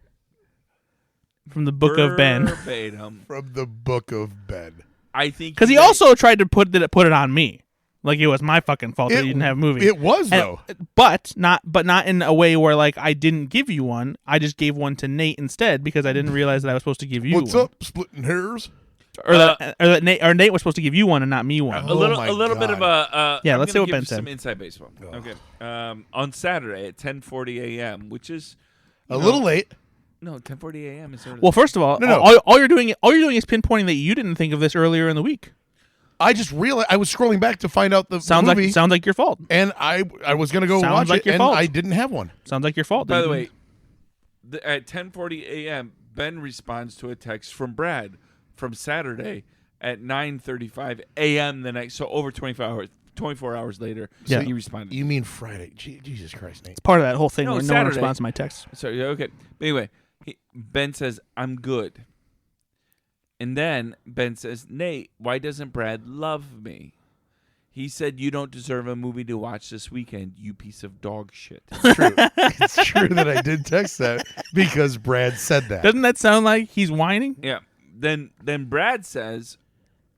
From the book of Ben,
verbatim.
From the book of Ben.
I think
because he also tried to put it on me, like it was my fucking fault that you didn't have a movie.
It was, though.
But not in a way where I didn't give you one. I just gave one to Nate instead because I didn't realize that I was supposed to give you
What's
one.
up, splitting hairs?
Or that Nate was supposed to give you one and not me one.
a little
my
bit of a
Yeah,
I'm
let's
gonna
see what
give
Ben
you
said.
Some inside baseball. Okay. On Saturday at 10:40 a.m., which is
A little late.
no 10:40 a.m. is early.
Well, first of all,
No.
all you're doing is pinpointing that you didn't think of this earlier in the week.
I just realized I was scrolling back to find out the movie.
Sounds like your fault.
And I was going to go
Sounds
watch
like
it,
your
and
fault.
I didn't have one.
Sounds like your fault.
By the
dude.
way, at 10:40 a.m., Ben responds to a text from Brad from Saturday at 9:35 a.m. the next. So over 24 hours later,
Yeah.
he responded.
You mean Friday? Jesus Christ, Nate.
it's part of that whole thing
No,
where no one
Saturday.
responds to my text.
So yeah, okay. But anyway, Ben says, "I'm good." And then Ben says, "Nate, why doesn't Brad love me?" He said, "You don't deserve a movie to watch this weekend, you piece of dog shit."
It's true. It's true that I did text that because Brad said that.
Doesn't that sound like he's whining?
Yeah. Then Brad says,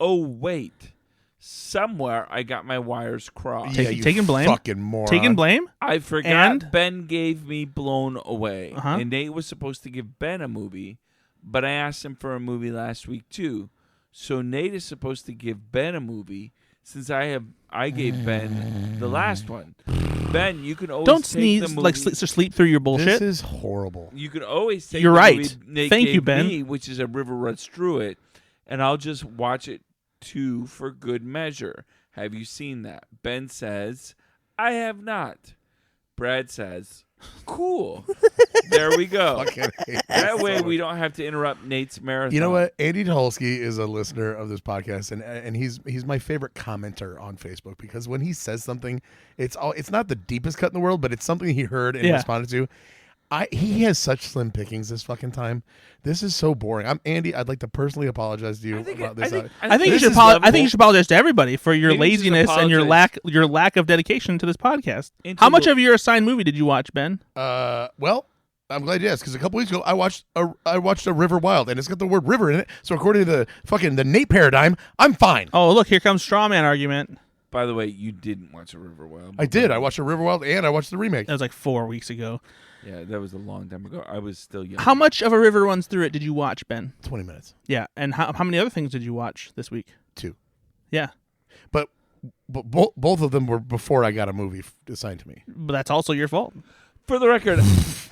"Oh wait, somewhere I got my wires crossed.
Yeah, you
taking blame?
fucking moron.
Taking blame?
I forgot
And?
Ben gave me Blown Away,
Uh-huh.
and Nate was supposed to give Ben a movie, but I asked him for a movie last week too. So Nate is supposed to give Ben a movie since I gave Ben the last one. Ben, you can always
Don't
take
sneeze
the movie.
like sleep through your bullshit.
This is horrible.
You can always take
You're
the
right.
movie Nate
Thank
gave
you, Ben.
me, which is A River Runs Through It, and I'll just watch it too for good measure. Have you seen that? Ben says, I have not. Brad says, cool. There we go.
Fucking hate
That
this
way
so
we
much.
don't have to interrupt Nate's marathon.
You know what? Andy Tuholsky is a listener of this podcast, and he's my favorite commenter on Facebook because when he says something, it's not the deepest cut in the world, but it's something he heard and
Yeah.
responded to. He has such slim pickings this fucking time. This is so boring. I'm Andy. I'd like to personally apologize to you about this.
I think you
This
should
is
I think you should apologize to everybody for your
Maybe you should
laziness and your
apologize.
lack of dedication to this podcast.
And
How
to
much
the-
of your assigned movie did you watch, Ben?
Well, I'm glad you asked because a couple weeks ago I watched a River Wild, and it's got the word river in it. So according to the Nate paradigm, I'm fine.
Oh, look, here comes straw man argument.
By the way, you didn't watch A River Wild.
I did. I watched a River Wild, and I watched the remake.
That was like 4 weeks ago.
Yeah, that was a long time ago. I was still young.
How much of A River Runs Through It did you watch, Ben?
20 minutes.
Yeah, and how many other things did you watch this week?
2.
Yeah,
But both of them were before I got a movie assigned to me.
but that's also your fault.
For the record,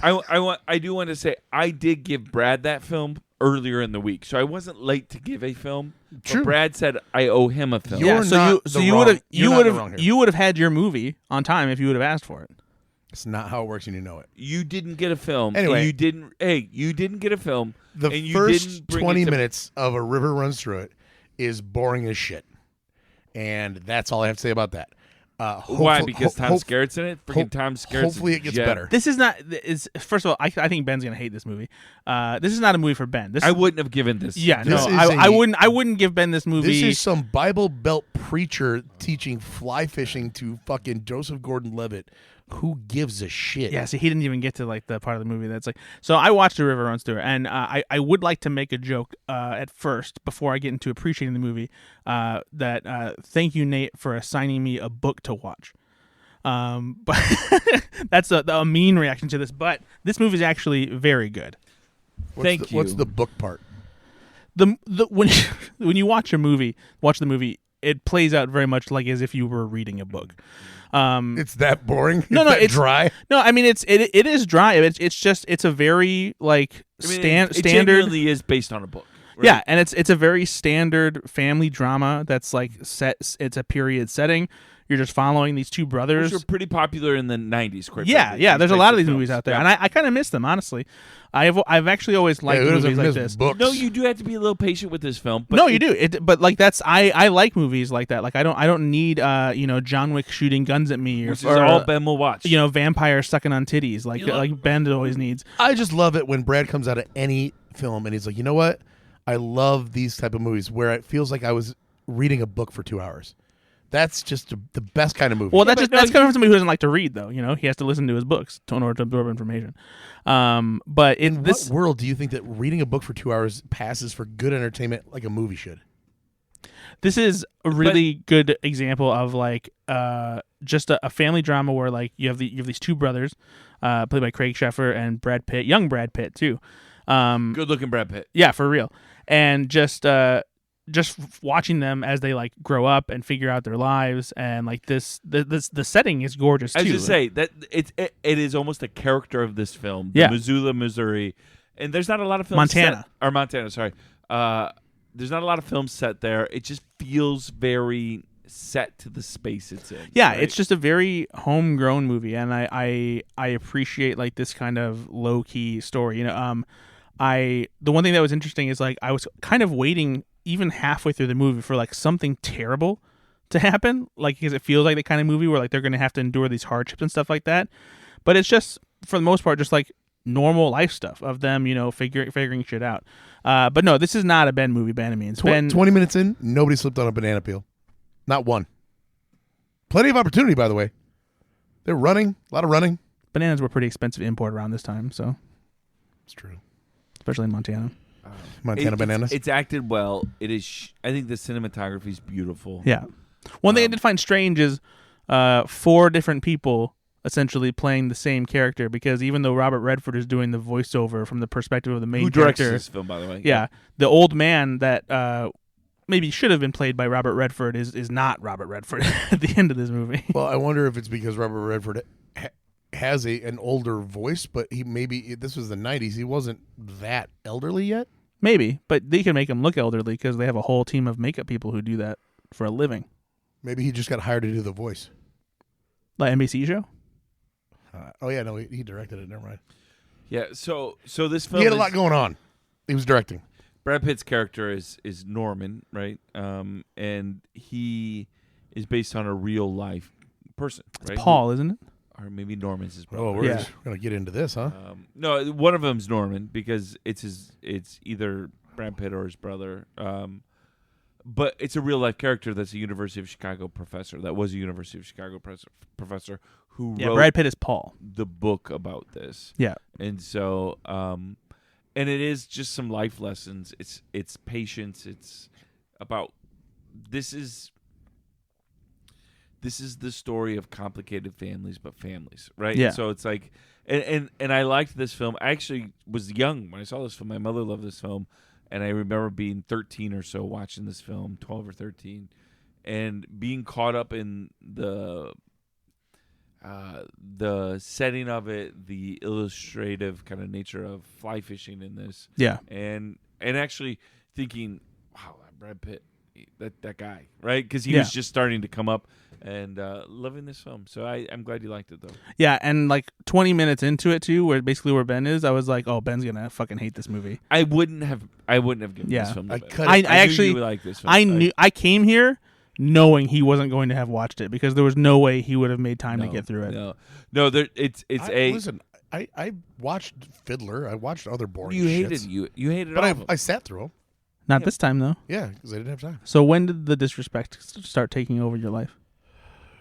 I do want to say I did give Brad that film earlier in the week, so I wasn't late to give a film.
True.
But Brad said I owe him a film.
You're
Yeah, so
not the wrong- you're not the wrong here.
you would have had your movie on time if you would have asked for it.
It's not how it works, and you know it.
You didn't get a film.
Anyway.
and you didn't. Hey, you didn't get a film.
The
and you
first
didn't bring
20
it to-
minutes of A River Runs Through It is boring as shit. And that's all I have to say about that.
Why? Because Tom Skerritt's in it. Freaking
hope-
Tom Skerritt's.
hopefully it gets better.
This is not. First of all, I think Ben's gonna hate this movie. This is not a movie for Ben. This
I wouldn't have given this.
Yeah,
This
no,
is
I wouldn't give Ben this movie.
This is some Bible Belt preacher teaching fly fishing to fucking Joseph Gordon-Levitt. Who gives a shit?
Yeah, see, he didn't even get to like the part of the movie that's like. So I watched A River Runs Through It, and I would like to make a joke at first before I get into appreciating the movie. That thank you, Nate, for assigning me a book to watch. But that's a mean reaction to this. But this movie is actually very good.
What's the book part?
When when you watch the movie, it plays out very much like as if you were reading a book.
It's that boring.
No,
It's dry.
No, I mean it is dry. It's a very like
I mean,
standard.
It genuinely is based on a book. Right?
Yeah, and it's a very standard family drama that's like set. It's a period setting. You're just following these two brothers.
Which were pretty popular in the 90s. Quite
Yeah,
frankly.
yeah. There's a lot of these
films.
movies out there,
Yeah.
and I kind of miss them, honestly. I've actually always liked
who doesn't
movies like
miss
this.
books?
No, you do have to be a little patient with this film. But
No, you do. But like that's I like movies like that. Like I don't need John Wick shooting guns at me
Which is
or
all Ben will watch.
vampires sucking on titties like Ben always needs.
I just love it when Brad comes out of any film and he's like, you know what? I love these type of movies where it feels like I was reading a book for 2 hours. That's just the best kind of movie.
Well, that's coming from somebody who doesn't like to read, though. He has to listen to his books in order to absorb information. But
in what world do you think that reading a book for 2 hours passes for good entertainment like a movie should?
This is a really good example of like just a family drama where like you have these two brothers played by Craig Sheffer and Brad Pitt, young Brad Pitt too.
Good looking Brad Pitt.
Yeah, for real. And just watching them as they like grow up and figure out their lives, and like the setting is gorgeous too.
I was just say that it is almost a character of this film.
Yeah.
Missoula, Missouri, and there's not a lot of films.
Montana.
Sorry. There's not a lot of films set there. It just feels very set to the space it's in.
Yeah,
right?
it's just a very homegrown movie, and I appreciate like this kind of low key story. The one thing that was interesting is like I was kind of waiting even halfway through the movie for like something terrible to happen, like because it feels like the kind of movie where like they're going to have to endure these hardships and stuff like that. But it's just for the most part just like normal life stuff of them, figuring shit out. But no, this is not a Ben movie by any means.
20 minutes in, nobody slipped on a banana peel. Not one. Plenty of opportunity, by the way. They're running, a lot of running.
Bananas were pretty expensive to import around this time, so
It's true.
especially in Montana.
Montana bananas.
It's acted well. It is. I think the cinematography is beautiful.
Yeah. One thing I did find strange is 4 different people essentially playing the same character, because even though Robert Redford is doing the voiceover from the perspective of the main
Who directs
character,
this film, by the way?
yeah, the old man that maybe should have been played by Robert Redford is not Robert Redford at the end of this movie.
Well, I wonder if it's because Robert Redford has an older voice, but this was the 90s. He wasn't that elderly yet.
Maybe, but they can make him look elderly because they have a whole team of makeup people who do that for a living.
Maybe he just got hired to do the voice.
Like NBC show?
He directed it. Never mind.
Yeah. So this film
He had a lot going on. He was directing.
Brad Pitt's character is Norman, right? And he is based on a real life person.
It's
right?
Paul, isn't it?
Or maybe Norman's his brother.
Oh, we're
Yeah.
going to get into this, huh?
No, one of them's Norman because it's either Brad Pitt or his brother. But it's a real life character that's a University of Chicago professor. That was a University of Chicago professor who wrote
Brad Pitt is Paul.
the book about this.
Yeah.
And so, and it is just some life lessons. It's patience. It's about this is the story of complicated families, but families, right?
Yeah.
So it's like, and I liked this film. I actually was young when I saw this film. My mother loved this film, and I remember being 13 or so watching this film, 12 or 13, and being caught up in the setting of it, the illustrative kind of nature of fly fishing in this.
Yeah.
And actually thinking, wow, Brad Pitt, that guy, right? Because he was just starting to come up, and loving this film. So I'm glad you liked it, though.
Yeah, and like 20 minutes into it too, where Ben is, I was like, oh, Ben's gonna fucking hate this movie.
I wouldn't have given this film to Ben.
I
I
knew
actually
you would like this film.
I came here knowing he wasn't going to have watched it because there was no way he would have made time to get through it.
No.
Listen, I watched Fiddler. I watched other boring
You hated
shits.
you hated
But
all of them.
I sat through them.
Not this time though.
Yeah, because I didn't have time.
So when did the disrespect start taking over your life?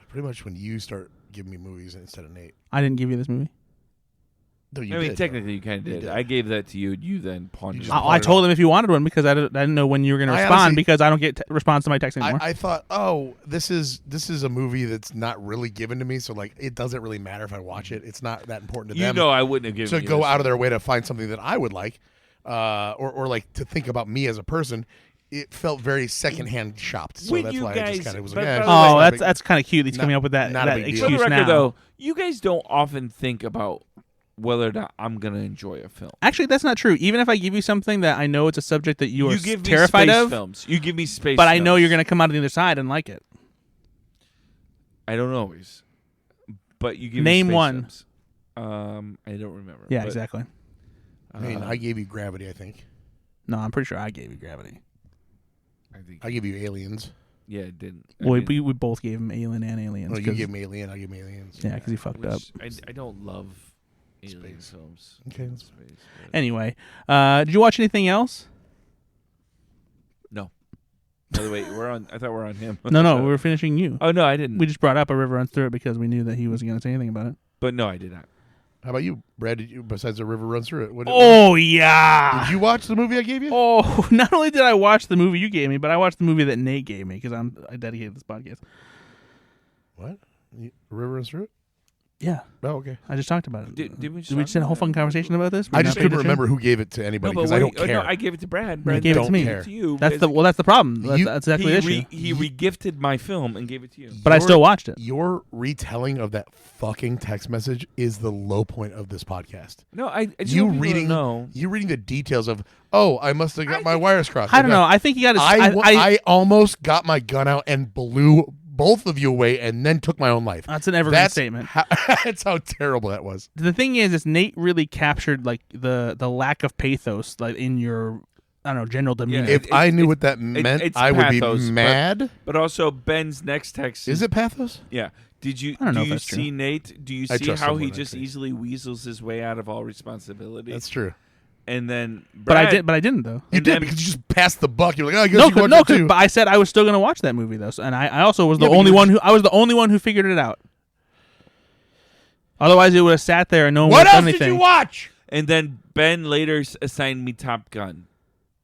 Pretty much when you start giving me movies instead of Nate.
I didn't give you this movie.
No, you
I mean,
did,
technically, you kind of did.
did.
I gave that to you. You then pawned it.
just
off.
I told him if you wanted one because I didn't know when you were going to
I
respond
honestly-
because I don't get response to my text anymore.
I thought, this is a movie that's not really given to me, so like it doesn't really matter if I watch it. It's not that important to
You
them
know, I wouldn't have given
to
you
go
this
out of
one.
their way to find something that I would like, or like to think about me as a person. it felt very secondhand shopped. So
With
that's
you
why I
guys-
just kind of was
but-
like,
but-
Oh,
not a big-
that's kind of cute. He's
not-
coming up with that,
not a
that
big deal.
excuse
For the record,
now.
though, you guys don't often think about whether or not I'm gonna enjoy a film.
Actually, that's not true. Even if I give you something that I know it's a subject that you are
give me
terrified
space
of,
films. You give me space,
but I know
films.
you're going to come out on the other side and like it.
I don't always, but you give
Name
me space
one.
Films. I don't remember.
Yeah,
but,
exactly.
I mean,
uh,
I gave you Gravity. I think
No, I'm pretty sure I gave you Gravity.
I think.
I gave you Aliens.
Yeah, it didn't. I
Well,
didn't,
we both gave him Alien and Aliens.
No, you
'cause-
gave me Alien. I gave me Aliens.
yeah, because he fucked up.
which I don't love alien
Space.
films.
Okay,
in
that's
space, but-
Anyway, did you watch anything else?
No. By the way, we're on. I thought we're on him.
No, we were finishing you.
Oh no, I didn't.
We just brought up A River Runs Through It because we knew that he wasn't going to say anything about it.
But no, I did not.
How about you, Brad? Did you, besides The River Runs Through It? What,
Oh, yeah.
did you watch the movie I gave you?
Oh, not only did I watch the movie you gave me, but I watched the movie that Nate gave me because I dedicated this podcast.
What? The River Runs Through It?
Yeah,
Oh, okay.
I just talked about it.
Did we
Did we just have a whole fucking conversation about this?
I just couldn't remember who gave it to
No,
anybody
but
because I don't
wait,
care.
no, I gave it to Brad.
You
Brad
gave it to
don't
me.
care.
To you.
That's
because
that's the problem. That's,
You-
that's exactly the issue.
He regifted my film and gave it to you.
But I still watched it.
Your retelling of that fucking text message is the low point of this podcast.
No, I just
You
want people to
reading,
know.
you reading the details of, oh, I must have got my wires crossed.
I don't know. I think he got his.
I almost got my gun out and blew both of you away and then took my own life.
That's an evergreen
That's
statement.
That's how terrible that was.
The thing is Nate really captured like the lack of pathos like in your I don't know general demeanor.
Yeah,
If I knew what that meant,
it's
I would
pathos,
be
but-
mad.
But also Ben's next text
Is it pathos?
Yeah. Did you
I don't know
do
if
you
that's true.
see Nate? Do you
I
see
trust
how he
someone,
just
actually.
easily weasels his way out of all responsibility?
That's true.
And then
but
Brad,
I didn't though.
You
And
did
then-
because you just passed the buck. You're like, oh, I guess
No,
you can watch
no,
it too.
but I said I was still going to watch that movie though, and I also was the
Yeah, but
only
you were
one who I was the only one who figured it out. Otherwise, it would have sat there and no one would
What
have
else
done
did
anything.
you watch?
And then Ben later assigned me Top Gun.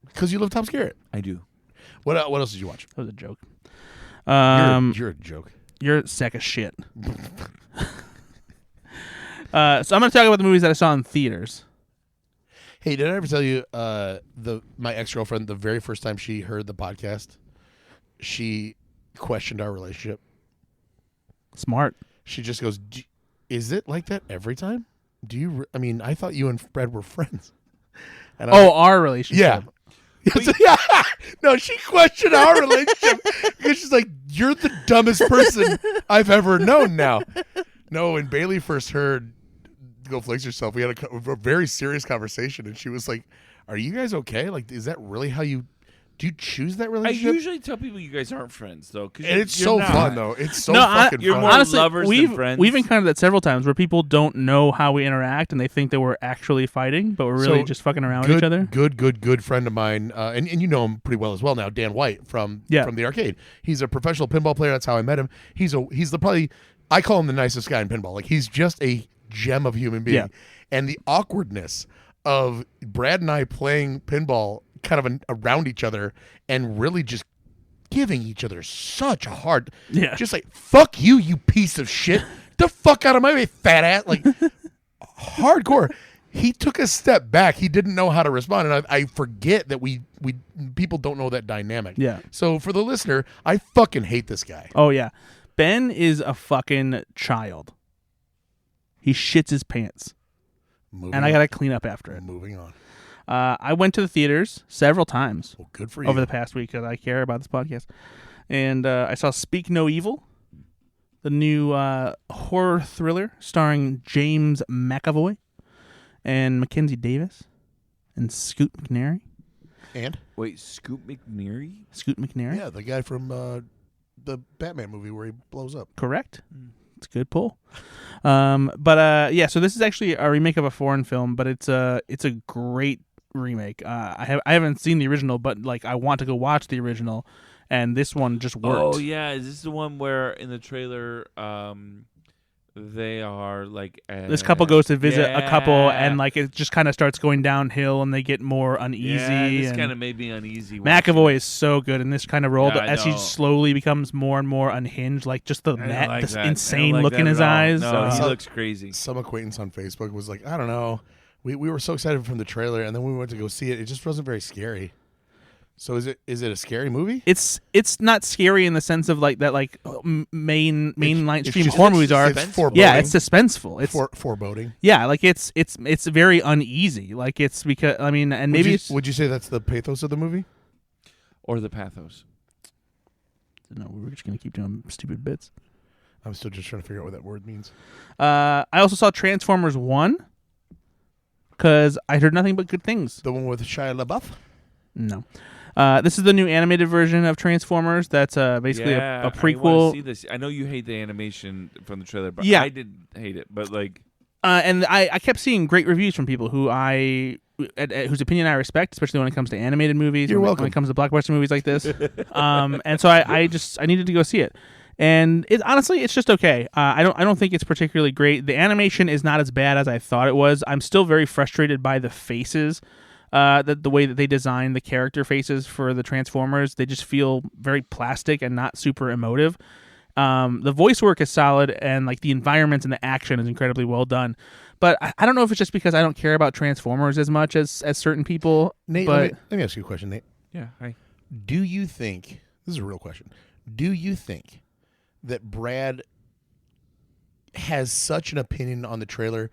Because you love Tom Skerritt.
I do.
What else did you watch?
That was a joke.
You're a joke.
You're a sack of shit. So I'm going to talk about the movies that I saw in theaters.
Hey, did I ever tell you my ex-girlfriend, the very first time she heard the podcast, she questioned our relationship.
Smart.
She just goes, is it like that every time? Do you I mean, I thought you and Fred were friends. And I
Oh, our relationship.
yeah. Yeah. No, she questioned our relationship because she's like, you're the dumbest person I've ever known now. No, when Bailey first heard Go Flex Yourself, we had a very serious conversation, and she was like, are you guys okay? Like, is that really how you do you choose that
I
relationship?
usually tell people you guys aren't friends though, because
And it's so fun, though. It's so
No,
fucking
you're
fun.
more
Honestly,
lovers than friends.
we've encountered that several times where people don't know how we interact and they think that we're actually fighting, but we're really
So,
just fucking around with each other.
Good friend of mine, and you know him pretty well as well now, Dan White from the arcade. He's a professional pinball player. That's how I met him. He's the probably, I call him the nicest guy in pinball. Like, he's just a gem of human being.
Yeah.
And the awkwardness of Brad and I playing pinball kind of around each other and really just giving each other such a hard, just like, fuck you, you piece of shit. The fuck out of my way, fat ass. Like, hardcore. He took a step back. He didn't know how to respond, and I forget that we people don't know that dynamic.
Yeah.
So for the listener, I fucking hate this guy.
Oh yeah, Ben is a fucking child. He shits his pants, and I gotta clean up after it.
Moving on.
I went to the theaters several times
Well, good for you.
over the past week because I care about this podcast, and I saw Speak No Evil, the new horror thriller starring James McAvoy and Mackenzie Davis and Scoot McNairy.
And
Wait, Scoot McNairy?
Scoot McNairy.
yeah, the guy from the Batman movie where he blows up.
Correct. It's a good pull. Yeah, so this is actually a remake of a foreign film, but it's a great remake. I haven't seen the original, but like I want to go watch the original, and this one just worked.
Oh yeah, is this the one where in the trailer they are like
This couple goes to visit a couple,
Yeah.
and like it just kind of starts going downhill, and they get more uneasy.
Yeah, this
and
kind of made me uneasy.
McAvoy is so good in this kind of role
Yeah, I
as he
know.
slowly becomes more and more unhinged, like just the
I don't like
this
that. I don't
insane
like
look
that
in
at
his
all.
eyes.
No, he
So-
looks crazy.
Some acquaintance on Facebook was like, I don't know. We were so excited from the trailer, and then we went to go see it. It just wasn't very scary. So is it a scary movie?
It's not scary in the sense of like that like mainline stream
just-
horror movies are.
it's foreboding.
Yeah, it's suspenseful. It's
Foreboding.
yeah, like it's very uneasy. Like it's because I mean, and maybe
Would you say that's the pathos of the movie?
Or the pathos.
no, we're just gonna keep doing stupid bits.
I'm still just trying to figure out what that word means.
I also saw Transformers 1 because I heard nothing but good things.
The one with Shia LaBeouf?
No. This is the new animated version of Transformers. That's basically a
I
prequel.
wanna see this. I know you hate the animation from the trailer, but
Yeah.
I didn't hate it. But like,
And I kept seeing great reviews from people whose opinion I respect, especially when it comes to animated movies.
You're
when
welcome.
it comes to blockbuster movies like this. And so I needed to go see it. And honestly, it's just okay. I don't think it's particularly great. The animation is not as bad as I thought it was. I'm still very frustrated by the faces. The way that they design the character faces for the Transformers, they just feel very plastic and not super emotive. The voice work is solid, and like the environments and the action is incredibly well done. But I don't know if it's just because I don't care about Transformers as much as certain people.
Nate,
but
let me ask you a question, Nate.
yeah,
Do you think, this is a real question, do you think that Brad has such an opinion on the trailer,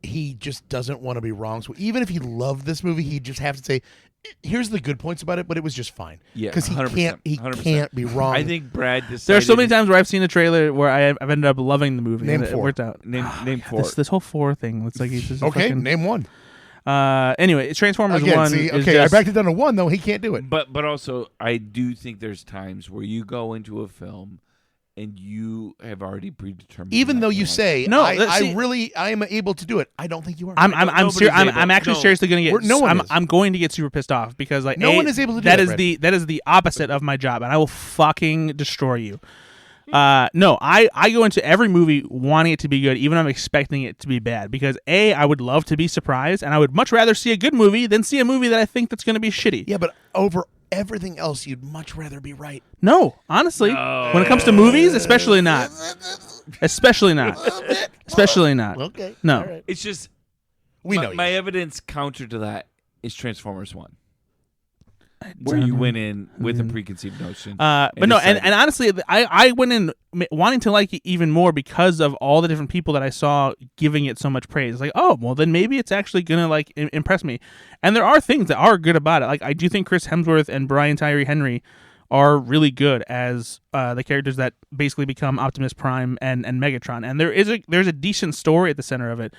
he just doesn't want to be wrong? So even if he loved this movie, he'd just have to say, here's the good points about it, but it was just fine.
Yeah,
because he
100%.
can't be wrong.
I think Brad decided.
there are so many times where I've seen a trailer where I've ended up loving the movie.
Name
and it
four.
worked out.
Name four.
This whole 4 thing. It's like he's just
Okay,
fucking,
name one.
Anyway, it's Transformers
Again,
1.
see,
is
okay,
just,
I backed it down to 1, though. He can't do it.
But also, I do think there's times where you go into a film and you have already predetermined.
Even
that
though
you
you
like
say,
No,
I am able to do it. I don't think you are.
I'm
Nobody's
I'm
able.
actually
No.
seriously going to get.
No one is.
I'm going to get super pissed off because like
No one is able to do
that.
that,
Is
Brad.
that is the opposite of my job, and I will fucking destroy you. No, I go into every movie wanting it to be good, even if I'm expecting it to be bad. Because I would love to be surprised, and I would much rather see a good movie than see a movie that I think that's going to be shitty.
Yeah, but over everything else, you'd much rather be right.
No, honestly, when it comes to movies, especially not. Especially not. Especially not.
Okay.
No.
All right.
It's just
We know
my
you.
evidence counter to that is Transformers 1, where you went in with a preconceived notion.
But no, and
decided-
honestly, I went in wanting to like it even more because of all the different people that I saw giving it so much praise. It's like, oh, well, then maybe it's actually gonna like impress me. And there are things that are good about it. Like I do think Chris Hemsworth and Brian Tyree Henry are really good as the characters that basically become Optimus Prime and Megatron. And there's a decent story at the center of it,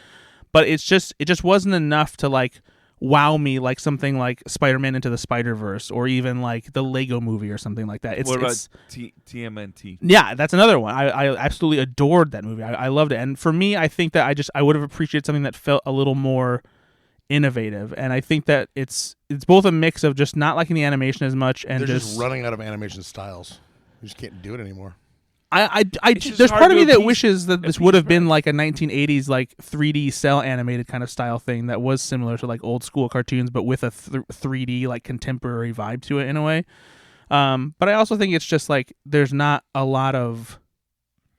but it just wasn't enough to like wow me like something like Spider-Man Into the Spider-Verse or even like the Lego Movie or something like that.
what about TMNT?
Yeah, that's another one. I absolutely adored that movie. I loved it. And for me, I think that I would have appreciated something that felt a little more innovative. And I think that it's both a mix of just not liking the animation as much and
They're just running out of animation styles. You just can't do it anymore.
just
there's
hard
part of
to
me that
appease-
wishes that this
appease
would have
Brad.
been like a 1980s like 3D cell animated kind of style thing that was similar to like old school cartoons, but with a 3D like contemporary vibe to it in a way. But I also think it's just like there's not a lot of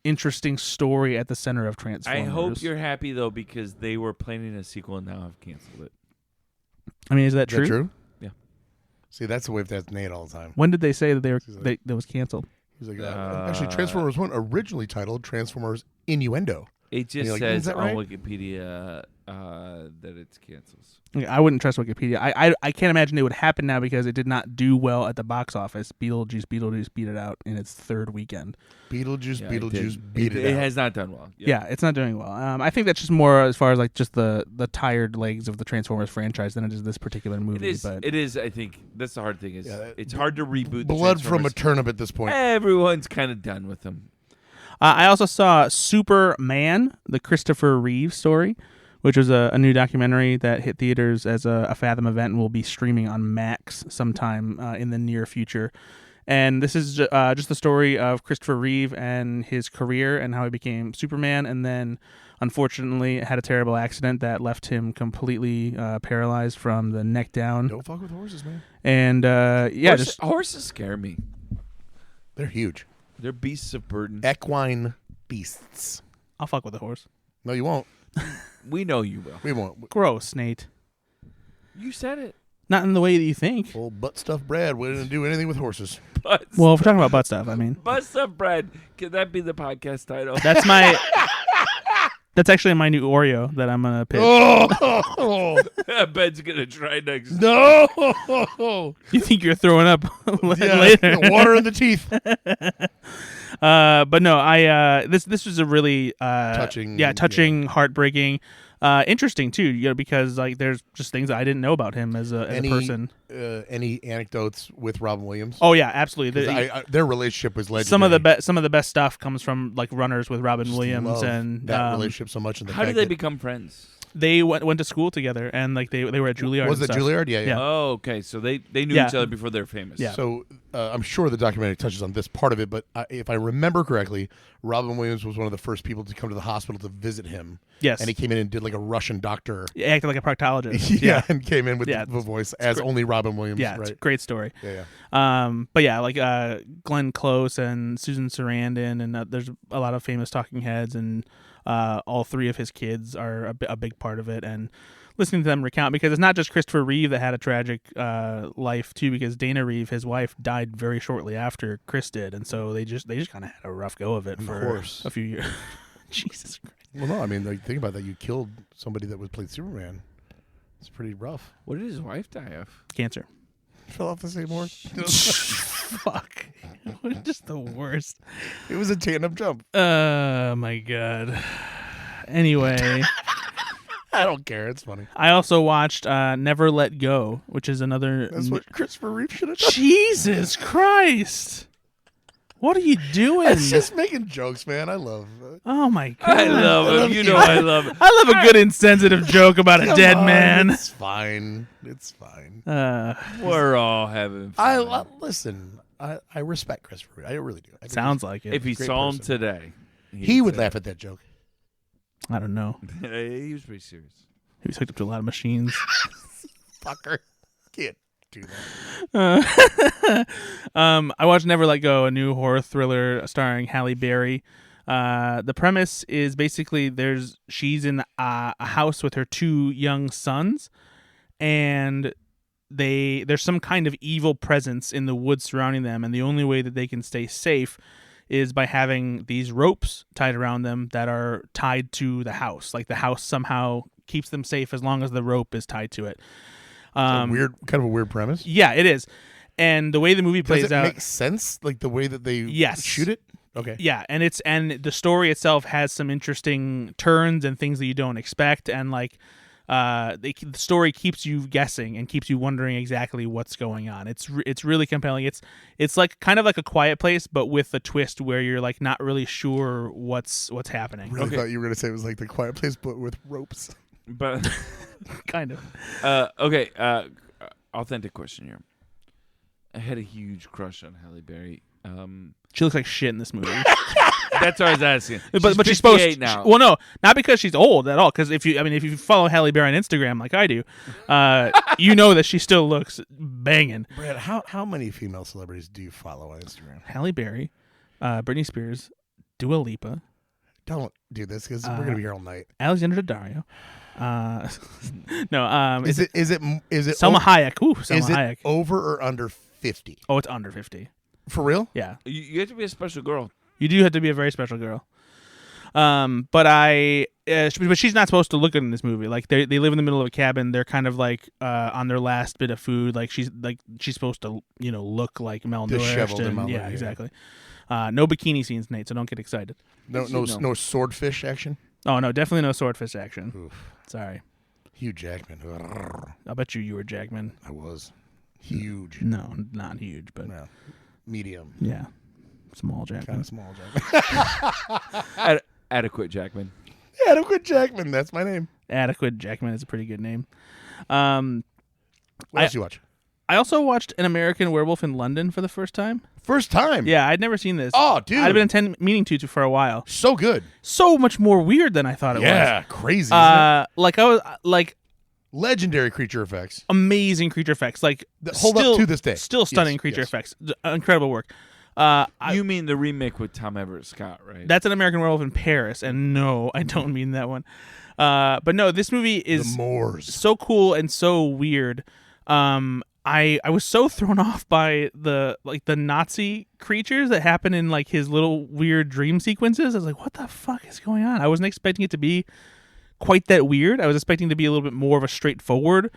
interesting story at the center of
I
Transformers.
hope you're happy though, because they were planning a sequel and now have canceled it.
I mean, is that
Is
true?
that true?
Yeah.
See, that's the way that's Nate all the time.
When did they say that
She's like-
that was canceled?
He's like, actually, Transformers 1 originally titled Transformers Innuendo.
It just
you're like,
says
"Is that
on
right?"
Wikipedia that it's cancels.
I wouldn't trust Wikipedia. I can't imagine it would happen now because it did not do well at the box office. Beetlejuice beat it out in its third weekend.
Beetlejuice
Yeah,
beat it out.
It has not done well.
Yeah, it's not doing well. I think that's just more as far as like just the tired legs of the Transformers franchise than it is this particular movie.
It is. I think that's the hard thing. Is
Yeah,
it's hard to reboot. the
Blood from a
Transformers.
turnip at this point.
Everyone's kind of done with them.
I also saw Superman, the Christopher Reeve story, which was a new documentary that hit theaters as a Fathom event and will be streaming on Max sometime in the near future. And this is just the story of Christopher Reeve and his career and how he became Superman, and then unfortunately had a terrible accident that left him completely paralyzed from the neck down.
Don't fuck with horses, man.
And
Horses scare me.
They're huge.
They're beasts of burden.
Equine beasts.
I'll fuck with the horse.
No, you won't.
We know you will.
We won't.
Gross, Nate.
You said it.
Not in the way that you think.
Old butt stuffed Brad wouldn't do anything with horses.
Well, if we're talking about butt stuff, I mean,
Butt stuff bread. Could that be the podcast title?
that's my. That's actually my new Oreo that I'm gonna pitch.
Oh
Ben's gonna try next.
no!
You think you're throwing up
Yeah,
later?
water in the teeth.
But no, this was a really
Touching,
touching, heartbreaking, interesting too. Because like there's just things I didn't know about him as a person.
Any anecdotes with Robin Williams?
Oh yeah, absolutely.
'Cause their relationship was legendary.
Some of the best stuff comes from like runners with Robin Williams
Love
and
that relationship so much. And the
How did
fact
they
that-
become friends?
they went to school together and like they were at Juilliard.
Was
and
it
stuff.
Juilliard? Yeah, yeah.
Yeah.
Oh, okay. So they knew
Yeah.
each other before they were famous.
Yeah.
So I'm sure the documentary touches on this part of it, but if I remember correctly, Robin Williams was one of the first people to come to the hospital to visit him.
Yes,
And he came in and did like a Russian doctor.
he acted like a proctologist.
Yeah, and came in with
Yeah,
the voice as only Robin Williams.
Yeah, it's a
right.
great story.
Yeah.
But yeah, like Glenn Close and Susan Sarandon, and there's a lot of famous talking heads, and all three of his kids are a big part of it. And listening to them recount, because it's not just Christopher Reeve that had a tragic life too, because Dana Reeve, his wife, died very shortly after Chris did, and so they just kind of had a rough go of it for a few years. Jesus Christ.
Well, no, I mean, like, think about that. You killed somebody that was played Superman. It's pretty rough.
What did his wife die of?
Cancer.
Fell off the same horse.
Fuck. Just the worst.
It was a tandem jump.
Oh my god. Anyway,
I don't care. It's funny.
I also watched Never Let Go, which is another.
That's what Christopher Reeve should have done.
Jesus Christ! What are you doing?
It's just making jokes, man. I love it.
Oh my god!
I love him. You know I love it.
I love a good insensitive joke about a
Come
dead
on,
man.
It's fine. It's fine.
We're all having fun.
Listen. I respect Christopher Reeve. I really do. I think
Sounds like it.
If he
great
saw him
person.
today,
he would laugh at that joke.
I don't know.
He was pretty serious.
He was hooked up to a lot of machines.
Fucker. Can't do that.
I watched Never Let Go, a new horror thriller starring Halle Berry. The premise is basically she's in a house with her two young sons, and there's some kind of evil presence in the woods surrounding them, and the only way that they can stay safe is by having these ropes tied around them that are tied to the house. Like the house somehow keeps them safe as long as the rope is tied to it.
Kind of a weird premise.
Yeah, it is. And the way the movie plays
Does it
out,
make sense? Like the way that they
Yes.
shoot it? Okay.
yeah, and the story itself has some interesting turns and things that you don't expect, and like the story keeps you guessing and keeps you wondering exactly what's going on. It's really compelling. It's like kind of like A Quiet Place, but with a twist where you're like not really sure what's happening.
Really thought you were going to say it was like The Quiet Place, but with ropes.
But
Kind of.
okay, authentic question here. I had a huge crush on Halle Berry.
She looks like shit in this movie.
That's what I was asking.
But she's supposed
58 now.
Well, no, not because she's old at all. Because if you follow Halle Berry on Instagram like I do, you know that she still looks banging.
Brad, how many female celebrities do you follow on Instagram?
Halle Berry, Britney Spears, Dua Lipa,
Don't do this because we're going to be here all night.
Alexandra Daddario. No,
Is it
Selma Hayek? Ooh, Selma
is it
Hayek.
over or under 50?
Oh, it's under 50.
For real?
Yeah,
You have to be a special girl.
you do have to be a very special girl. But she's not supposed to look good in this movie. Like they live in the middle of a cabin. They're kind of like on their last bit of food. Like she's supposed to look like malnourished.
Disheveled and malnourished,
Yeah,
yeah.
exactly. No bikini scenes, Nate. So don't get excited.
No swordfish action?
Oh no, definitely no swordfish action.
Oof.
Sorry.
Hugh Jackman. Urgh.
I bet you were Jackman.
I was. Huge.
No, not huge, but
No. Medium.
yeah, small
Kind
Jackman.
of small Jackman.
Adequate Jackman.
Adequate Jackman. That's my name.
Adequate Jackman is a pretty good name.
What else you watch?
I also watched An American Werewolf in London for the first time.
First time.
Yeah, I'd never seen this.
Oh, dude.
I'd been meaning to for a while.
So good.
So much more weird than I thought it
Yeah. Crazy.
was. Like I was like
Legendary creature effects.
amazing creature effects. Like
Hold up to this day.
Still stunning
Yes,
creature
yes.
effects. Incredible work.
You mean the remake with Tom Everett Scott, right?
That's An American Werewolf in Paris, and no, I don't mean that one. But no, this movie is
The Moors.
so cool and so weird. I was so thrown off by the Nazi creatures that happen in like his little weird dream sequences. I was like, what the fuck is going on? I wasn't expecting it to be quite that weird. I was expecting to be a little bit more of a straightforward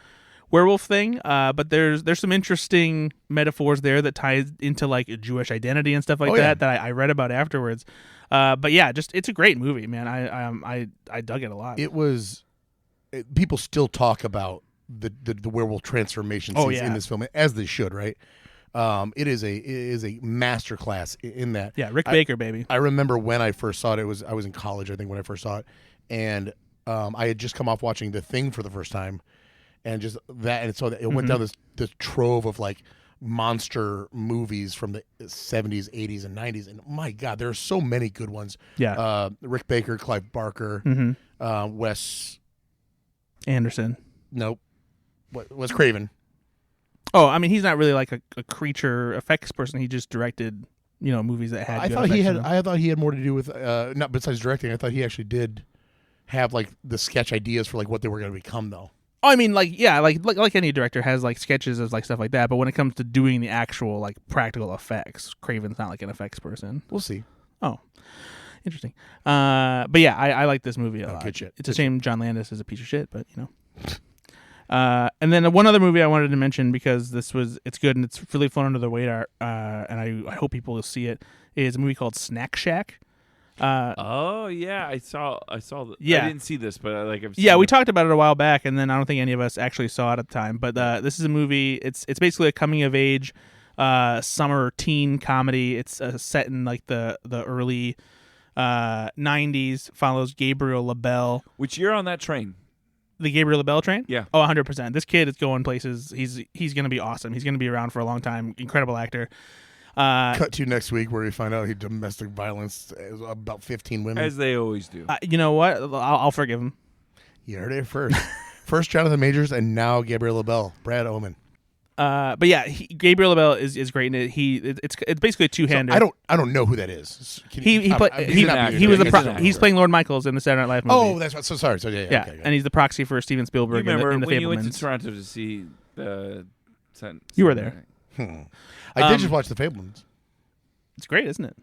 werewolf thing. But there's some interesting metaphors there that ties into like Jewish identity and stuff like that I read about afterwards. But yeah, it's a great movie, man. I dug it a lot.
People still talk about the werewolf transformation scenes in this film, as they should, right? It is a masterclass in that.
Yeah, Rick Baker, baby.
I remember when I first saw it. I was in college, I think, when I first saw it, and I had just come off watching The Thing for the first time, and just that, and so it went down this trove of like monster movies from the 70s, 80s, and 90s, and my God, there are so many good ones.
Yeah,
Rick Baker, Clive Barker, Wes
Anderson.
Nope. Wes Craven.
Oh, I mean, he's not really like a creature effects person. He just directed, movies that had.
I thought he had more to do with not besides directing. I thought he actually did have like the sketch ideas for like what they were going to become, though.
Oh, I mean, like any director has like sketches of like stuff like that. But when it comes to doing the actual like practical effects, Craven's not like an effects person.
We'll see.
Oh, interesting. But yeah, I like this movie a lot.
Good shit.
It's a shame John Landis is a piece of shit, but and then one other movie I wanted to mention because it's good and it's really flown under the radar, and I hope people will see it, is a movie called Snack Shack.
Oh yeah, I saw.
Yeah.
I didn't see this, but I've seen
we talked about it a while back, and then I don't think any of us actually saw it at the time. But this is a movie. It's basically a coming of age, summer teen comedy. It's set in like the early 90s. Follows Gabriel LaBelle.
Which you're on that train.
The Gabriel LaBelle train?
Yeah.
Oh, 100%. This kid is going places. He's going to be awesome. He's going to be around for a long time. Incredible actor.
Cut to next week where we find out he domestic violence about 15 women.
As they always do.
You know what? I'll forgive him.
You heard it first. First Jonathan Majors and now Gabriel LaBelle. Brad Oman.
But yeah, Gabriel LaBelle is great in it. It's basically a two-hander.
So I don't know who that is.
He's playing Lord Michaels in the Saturday Night Live movie.
Oh, that's right. So sorry. So yeah. Okay.
And he's the proxy for Steven Spielberg
You remember
in the
when
Fablemans.
you went to Toronto to see the?
You were there.
I did just watch The Fablemans.
It's great, isn't it?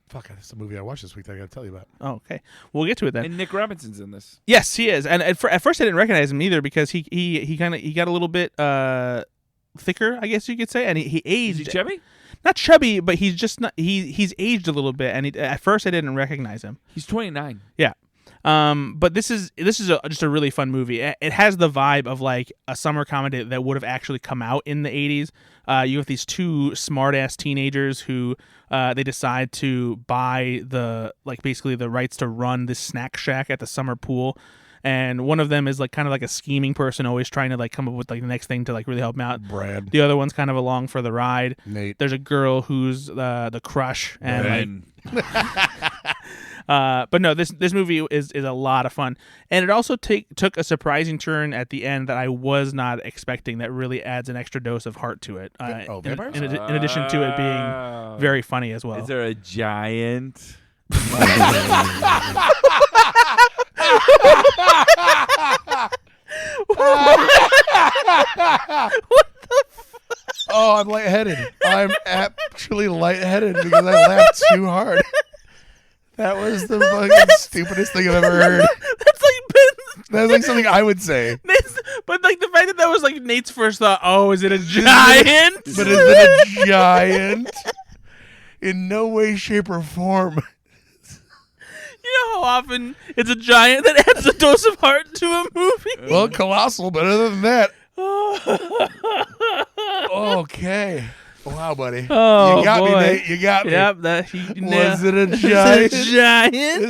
Fuck, that's the movie I watched this week that I got to tell you about.
Oh, okay. We'll get to it then.
And Nick Robinson's in this.
Yes, he is. And at first I didn't recognize him either because he got a little bit thicker, I guess you could say, and he aged.
Is he chubby?
Not chubby, but he's just not. He's aged a little bit, and at first I didn't recognize him.
He's 29.
Yeah. But this is just a really fun movie. It has the vibe of like a summer comedy that would have actually come out in the 80s. You have these two smart-ass teenagers who they decide to buy basically the rights to run this snack shack at the summer pool. And one of them is like kind of like a scheming person, always trying to like come up with like the next thing to like really help him out.
Brad.
The other one's kind of along for the ride.
Nate.
There's a girl who's the crush, and
Ben.
but no, this movie is a lot of fun, and it also took a surprising turn at the end that I was not expecting. That really adds an extra dose of heart to it.
Vampires?
In addition to it being very funny as well.
Is there a giant?
Oh, I'm lightheaded. I'm actually lightheaded because I laughed too hard. That was the fucking stupidest thing I've ever heard. That's like something I would say.
But like the fact that was like Nate's first thought, oh, is it a giant?
But is it a giant? In no way, shape, or form.
You know how often it's a giant that adds a dose of heart to a movie?
Well, colossal, but other than that. Okay. Wow, buddy.
Oh,
you got
boy.
me, Nate. You got me.
Yep.
Was it a giant?
Is it a giant?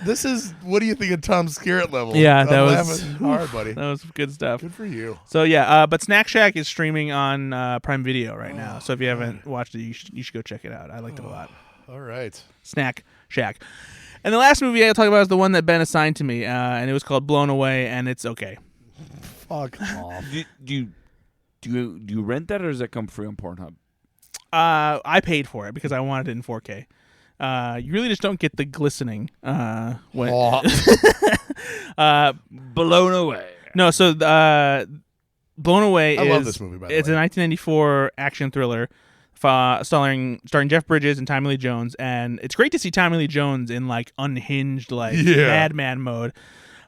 This is. What do you think of Tom Skerritt level?
Yeah,
I'm
that was
laughing hard, buddy.
That was good stuff.
Good for you.
So yeah, but Snack Shack is streaming on Prime Video right now. So if you haven't watched it, you should go check it out. I liked it a lot.
All right.
Snack Shack. And the last movie I'll talk about is the one that Ben assigned to me, and it was called Blown Away, and it's okay.
Fuck off.
Do you rent that, or does that come free on Pornhub?
I paid for it because I wanted it in 4K. You really just don't get the glistening.
Oh.
Blown Away.
No, so Blown Away
I
is
love this movie, by the
it's
way.
a 1994 action thriller starring Jeff Bridges and Tommy Lee Jones, and it's great to see Tommy Lee Jones in like unhinged like madman mode.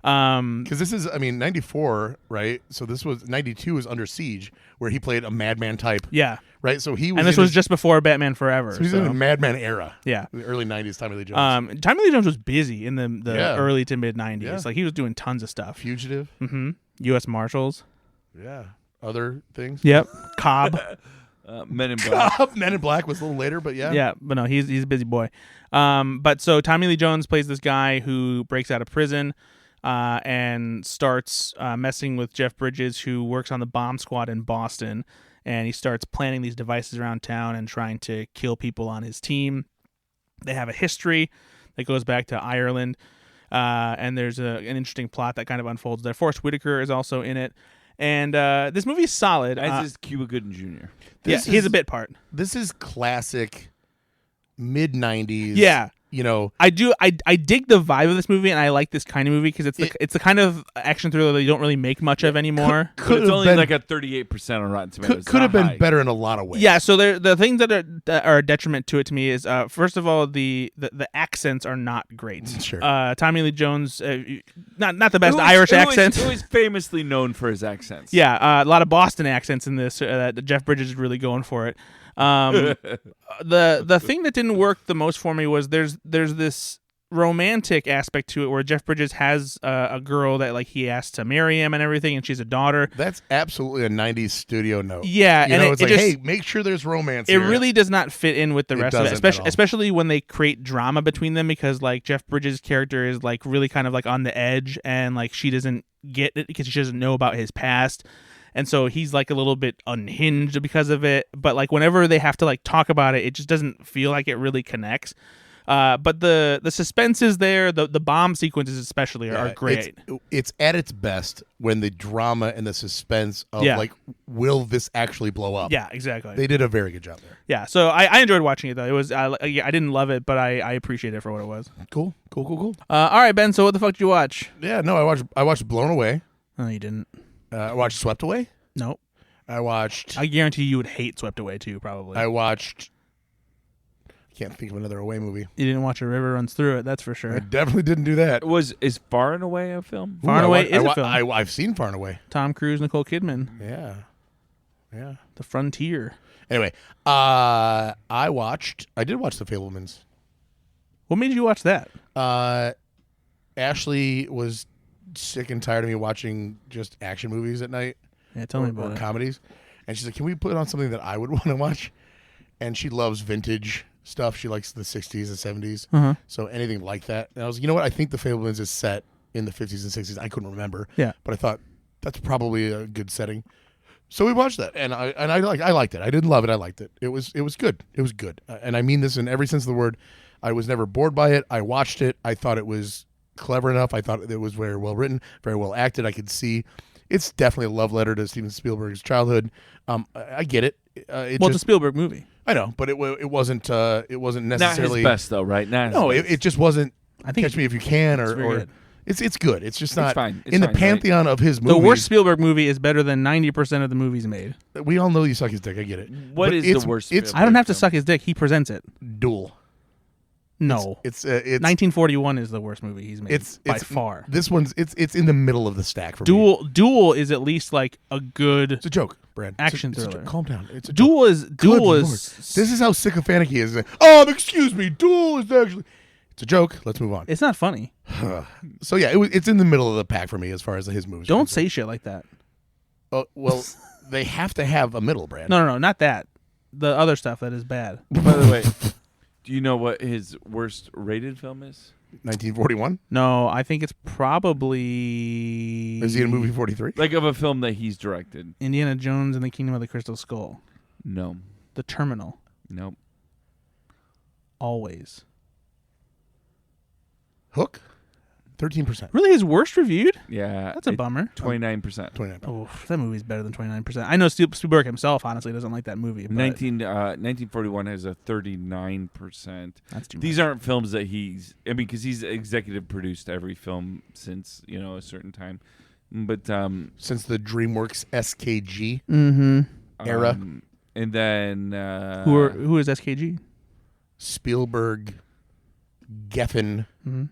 Because this is, 94, right? So this was 92 is Under Siege, where he played a madman type.
Yeah.
Right? So he was
And this was just before Batman Forever.
So he's in the madman era.
Yeah.
The early 90s, Tommy Lee Jones.
Tommy Lee Jones was busy in the
Yeah.
early to mid 90s.
Yeah.
Like he was doing tons of stuff.
Fugitive.
Mm-hmm. U.S. Marshals.
Yeah. Other things.
Yep. Cobb.
Men in Black.
Men in Black was a little later, but yeah.
Yeah, but no, he's a busy boy. But so Tommy Lee Jones plays this guy who breaks out of prison and starts messing with Jeff Bridges, who works on the bomb squad in Boston, and he starts planning these devices around town and trying to kill people on his team. They have a history that goes back to Ireland, and there's an interesting plot that kind of unfolds there. Forrest Whitaker is also in it. And this movie is solid.
As is Cuba Gooding Jr.
Yeah, he has a bit part.
This is classic mid 90s.
Yeah.
You know,
I dig the vibe of this movie, and I like this kind of movie because it's the kind of action thriller that you don't really make much of anymore.
But it's only like a 38% on Rotten Tomatoes.
Could have been
high.
better in a lot of ways.
Yeah, so the things that are a detriment to it to me is first of all the accents are not great.
Sure.
Tommy Lee Jones, not the best Irish accent.
Who is famously known for his accents.
Yeah, a lot of Boston accents in this. Jeff Bridges is really going for it. The thing that didn't work the most for me was there's this romantic aspect to it where Jeff Bridges has a girl that like he asked to marry him and everything, and she's a daughter.
That's absolutely a 90s studio note.
Yeah,
you
and
know, it's like,
just,
hey, make sure there's romance
It
here.
really does not fit in with the rest of it,
doesn't at all.
especially when they create drama between them, because like Jeff Bridges' character is like really kind of like on the edge, and like she doesn't get it because she doesn't know about his past. And so he's like a little bit unhinged because of it. But like whenever they have to like talk about it, it just doesn't feel like it really connects. But the suspense is there. The bomb sequences especially are great.
It's at its best when the drama and the suspense of like, will this actually blow up?
Yeah, exactly.
They did a very good job there.
Yeah, so I enjoyed watching it though. It was I didn't love it, but I appreciate it for what it was.
Cool.
All right, Ben. So what the fuck did you watch?
Yeah, no, I watched Blown Away.
Oh, you didn't.
I watched Swept Away.
Nope.
I
guarantee you would hate Swept Away too, probably.
I watched. I can't think of another away movie.
You didn't watch A River Runs Through It, that's for
I
sure.
definitely didn't do that.
Is Far and Away a film?
Far and Away is a film.
I've seen Far and Away.
Tom Cruise, Nicole Kidman,
Yeah.
The Frontier.
Anyway, I did watch The Fabelmans.
What made you watch that?
Ashley was sick and tired of me watching just action movies at night.
Yeah, tell me
or
about it.
comedies. And she's like, can we put on something that I would want to watch? And she loves vintage stuff. She likes the 60s and 70s.
Uh-huh.
So anything like that. And I was like, you know what? I think The Fabelmans is set in the 50s and 60s. I couldn't remember.
Yeah.
But I thought that's probably a good setting. So we watched that, and I liked it. I didn't love it. I liked it. It was good. It was good. And I mean this in every sense of the word. I was never bored by it. I watched it. I thought it was clever enough. I thought it was very well written, very well acted. I could see it's definitely a love letter to Steven Spielberg's childhood. I get it.
It's a Spielberg movie.
I know, but it wasn't necessarily
Not his best though, right?
No, it just wasn't.
I think
Catch Me If You Can,
it's very
or
good.
It's good. It's just not
fine. It's
in the
fine,
pantheon of his movies.
The worst Spielberg movie is better than 90% of the movies made.
We all know you suck his dick. I get it.
What
But
is
it's-
the worst?
It's
I don't have to
film?
suck his dick. He presents it.
Duel.
No.
It's
1941 is the worst movie he's made by far.
This one's it's in the middle of the stack for me.
Duel is at least like a good
It's a joke, Brad.
action
it's a
thriller.
calm down. It's a
Duel
joke.
is
Good
Duel
Lord.
is
This is how sycophantic he is. Excuse me. Duel is actually. It's a joke. Let's move on.
it's not funny.
So yeah, it's in the middle of the pack for me as far as his movies. are
Don't
concerned.
say shit like that.
Oh well, they have to have a middle, Brad.
No, not that. The other stuff that is bad.
By the way, do you know what his worst rated film is?
1941.
No, I think it's probably
Is he in movie 43?
Like of a film that he's directed?
Indiana Jones and the Kingdom of the Crystal Skull.
No.
The Terminal.
Nope.
Always.
Hook. 13%.
Really, his worst reviewed?
Yeah.
That's a bummer.
29%.
29.
Oh, that movie's better than 29%. I know Spielberg himself honestly doesn't like that movie. But
1941 has a 39%.
that's too
These
much.
aren't films that because he's executive produced every film since, a certain time. But
since the DreamWorks SKG
Mm-hmm.
era.
And then
Who is SKG?
Spielberg, Geffen,
Mm-hmm.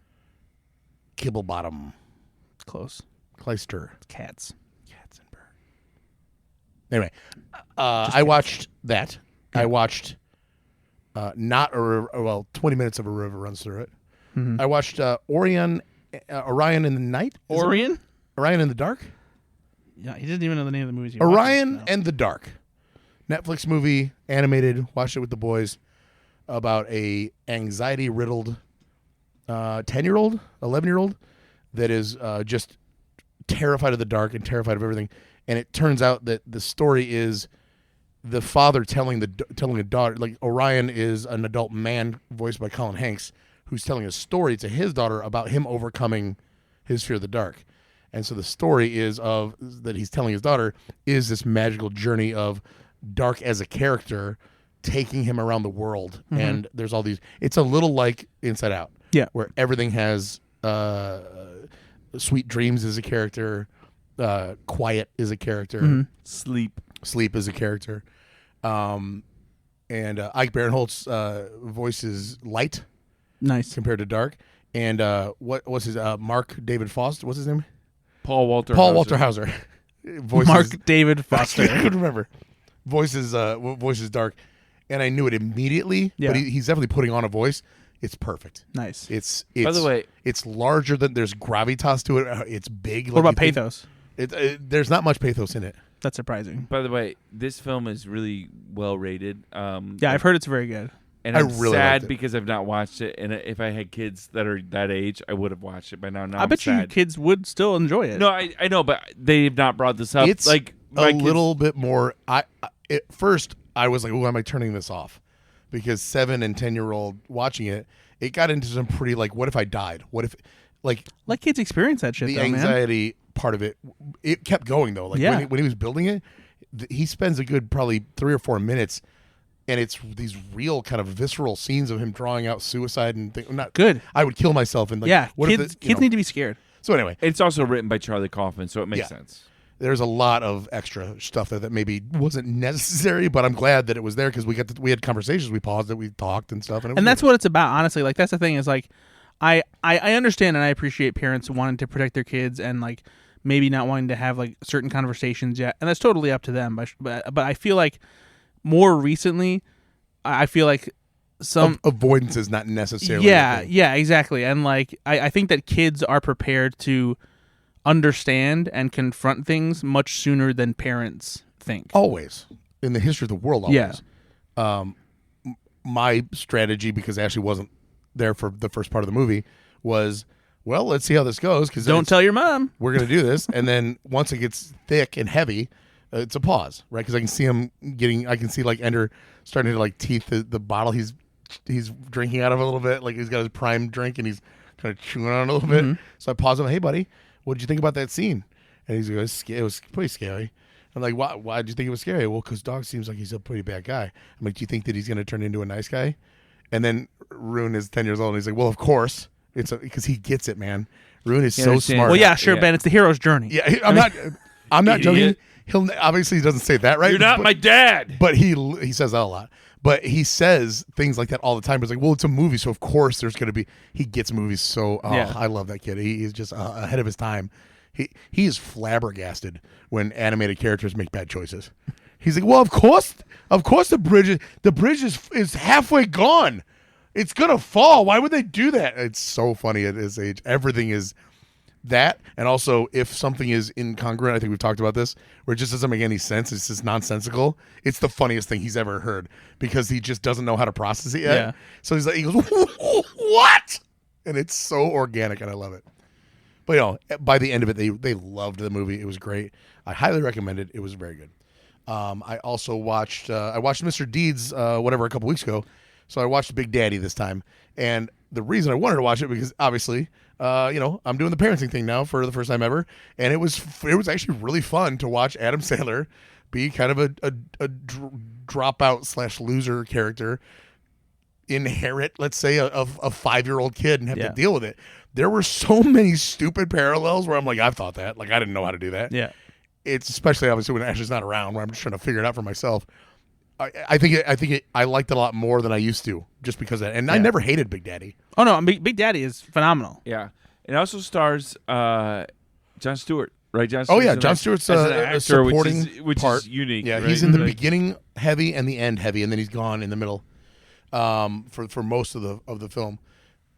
Kibblebottom,
Close.
Kleister,
Cats.
Katzenberg. Anyway, I watched that.
Yeah.
I watched 20 minutes of A River Runs Through It.
Mm-hmm.
I watched Orion in the Night. Is it
Orion?
Orion in the Dark?
Yeah, he doesn't even know the name of the movies. He
Orion
watches now.
and the Dark. Netflix movie, animated, watched it with the boys, about a anxiety-riddled 10-year-old, 11-year-old that is just terrified of the dark and terrified of everything. And it turns out that the story is the father telling a daughter, like Orion is an adult man voiced by Colin Hanks, who's telling a story to his daughter about him overcoming his fear of the dark. And so the story is that he's telling his daughter is this magical journey of Dark as a character taking him around the world.
Mm-hmm.
And there's all these, it's a little like Inside Out.
Yeah.
Where everything has Sweet Dreams is a character, Quiet is a character,
Mm-hmm.
Sleep is a character. And Ike Barinholtz voices Light
Nice.
compared to Dark. And what's his Mark David Foster? What's his name?
Paul Walter
Hauser. Voices,
Mark David Foster.
I couldn't remember. Voices Dark, and I knew it immediately.
Yeah.
But he's definitely putting on a voice. It's perfect.
Nice.
It's
By the way,
it's larger than there's gravitas to it. It's big.
What about pathos?
There's not much pathos in it.
That's surprising.
by the way, this film is really well rated.
Yeah, I've heard it's very good.
And
I
I'm
really liked
sad
it.
because I've not watched it. And if I had kids that are that age, I would have watched it by now. Now
I
I'm
bet you
sad.
kids would still enjoy it.
No, I know, but they've not brought this up.
It's
like
a
my kids-
little bit more. At first I was like, "Oh, am I turning this off?" Because 7 and 10-year-old watching it, it got into some pretty like, "What if I died? What if like?"
Let kids experience that shit,
The
though, man.
anxiety part of it kept going though. Like
Yeah.
when he was building it, he spends a good probably 3 or 4 minutes, and it's these real kind of visceral scenes of him drawing out suicide and not
Good.
I would kill myself and like
Yeah,
what if
kids need to be scared.
So anyway,
It's also written by Charlie Kaufman, so it makes
Yeah.
sense.
there's a lot of extra stuff that maybe wasn't necessary, but I'm glad that it was there because we had conversations, we paused it, we talked and stuff,
And that's what it's about, honestly. Like, that's the thing is, like, I understand and I appreciate parents wanting to protect their kids and, like, maybe not wanting to have, like, certain conversations yet. And that's totally up to them. But I feel like more recently, I feel like some...
avoidance is not necessarily
Yeah, exactly. And, like, I think that kids are prepared to understand and confront things much sooner than parents think.
always in the history of the world. Always.
Yeah.
My strategy, because Ashley wasn't there for the first part of the movie, was, well, let's see how this goes. Because
Don't tell your mom.
we're going to do this. And then once it gets thick and heavy, it's a pause, right? Because I can see him I can see like Ender starting to like teeth the bottle he's drinking out of a little bit. Like he's got his prime drink and he's kind of chewing on it a little bit.
Mm-hmm.
So I pause him. Hey, buddy, what did you think about that scene? And he goes, it was pretty scary. I'm like, why did you think it was scary? Well, because Dog seems like he's a pretty bad guy. I'm like, do you think that he's going to turn into a nice guy? And then Rune is 10 years old, and he's like, well, of course. It's because he gets it, man. Rune is
He
so
understands.
smart.
Well, yeah, sure,
Yeah.
Ben. It's the hero's journey.
Yeah, I'm not joking.
Idiot.
He'll obviously he doesn't say that, right?
You're not
but,
my dad.
But he says that a lot. But he says things like that all the time. It's like, well, it's a movie, so of course there's going to be. He gets movies so.
Yeah.
I love that kid. He's just ahead of his time. He is flabbergasted when animated characters make bad choices. He's like, well, of course the bridge is halfway gone. It's gonna fall. Why would they do that? It's so funny at his age. Everything is that, and also if something is incongruent, I think we've talked about this, where it just doesn't make any sense. It's just nonsensical. It's the funniest thing he's ever heard because he just doesn't know how to process it yet.
Yeah.
So he goes, what? And it's so organic, and I love it. But by the end of it, they loved the movie. It was great. I highly recommend it. It was very good. I also watched Mr. Deeds a couple weeks ago. So I watched Big Daddy this time, and the reason I wanted to watch it because obviously, I'm doing the parenting thing now for the first time ever, and it was actually really fun to watch Adam Sandler be kind of a dropout / loser character, inherit, let's say, a 5-year-old kid and have to deal with it. there were so many stupid parallels where I'm like, I've thought that. Like, I didn't know how to do that.
Yeah.
It's especially obviously when Ashley's not around, where I'm just trying to figure it out for myself. I liked it a lot more than I used to, just because of that. And I never hated Big Daddy.
Oh no, Big Daddy is phenomenal.
Yeah. It also stars Jon Stewart, right? Jon Stewart.
Oh yeah, Jon Stewart's
as an
a
actor,
supporting
which
part.
is unique.
Yeah,
right?
he's in the
Like,
beginning heavy and the end heavy, and then he's gone in the middle for most of the film.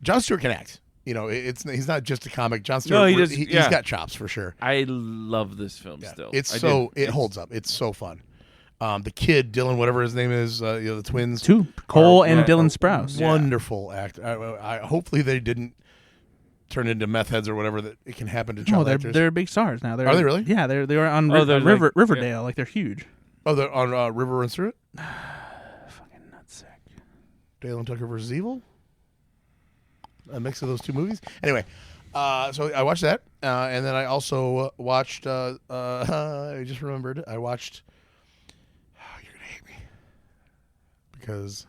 Jon Stewart can act. You know, he's not just a comic. Jon Stewart,
No, he does,
he's
yeah.
got chops for sure.
I love this film
Yeah.
still.
It holds up. It's so fun. The kid, Dylan, whatever his name is, the twins.
Two, Cole and
are
Dylan
a
Sprouse.
Wonderful act. I hopefully they didn't turn into meth heads or whatever that it can happen to child
No,
actors.
they're big stars now.
Are they really?
Yeah, they were on
they're like-
Riverdale. Like they're huge.
Oh, they're on River Runs Through It?
Fucking nutsack.
Dale and Tucker versus Evil? A mix of those two movies? Anyway, so I watched that. And then I also watched, I just remembered, I watched, you're going to hate me. Because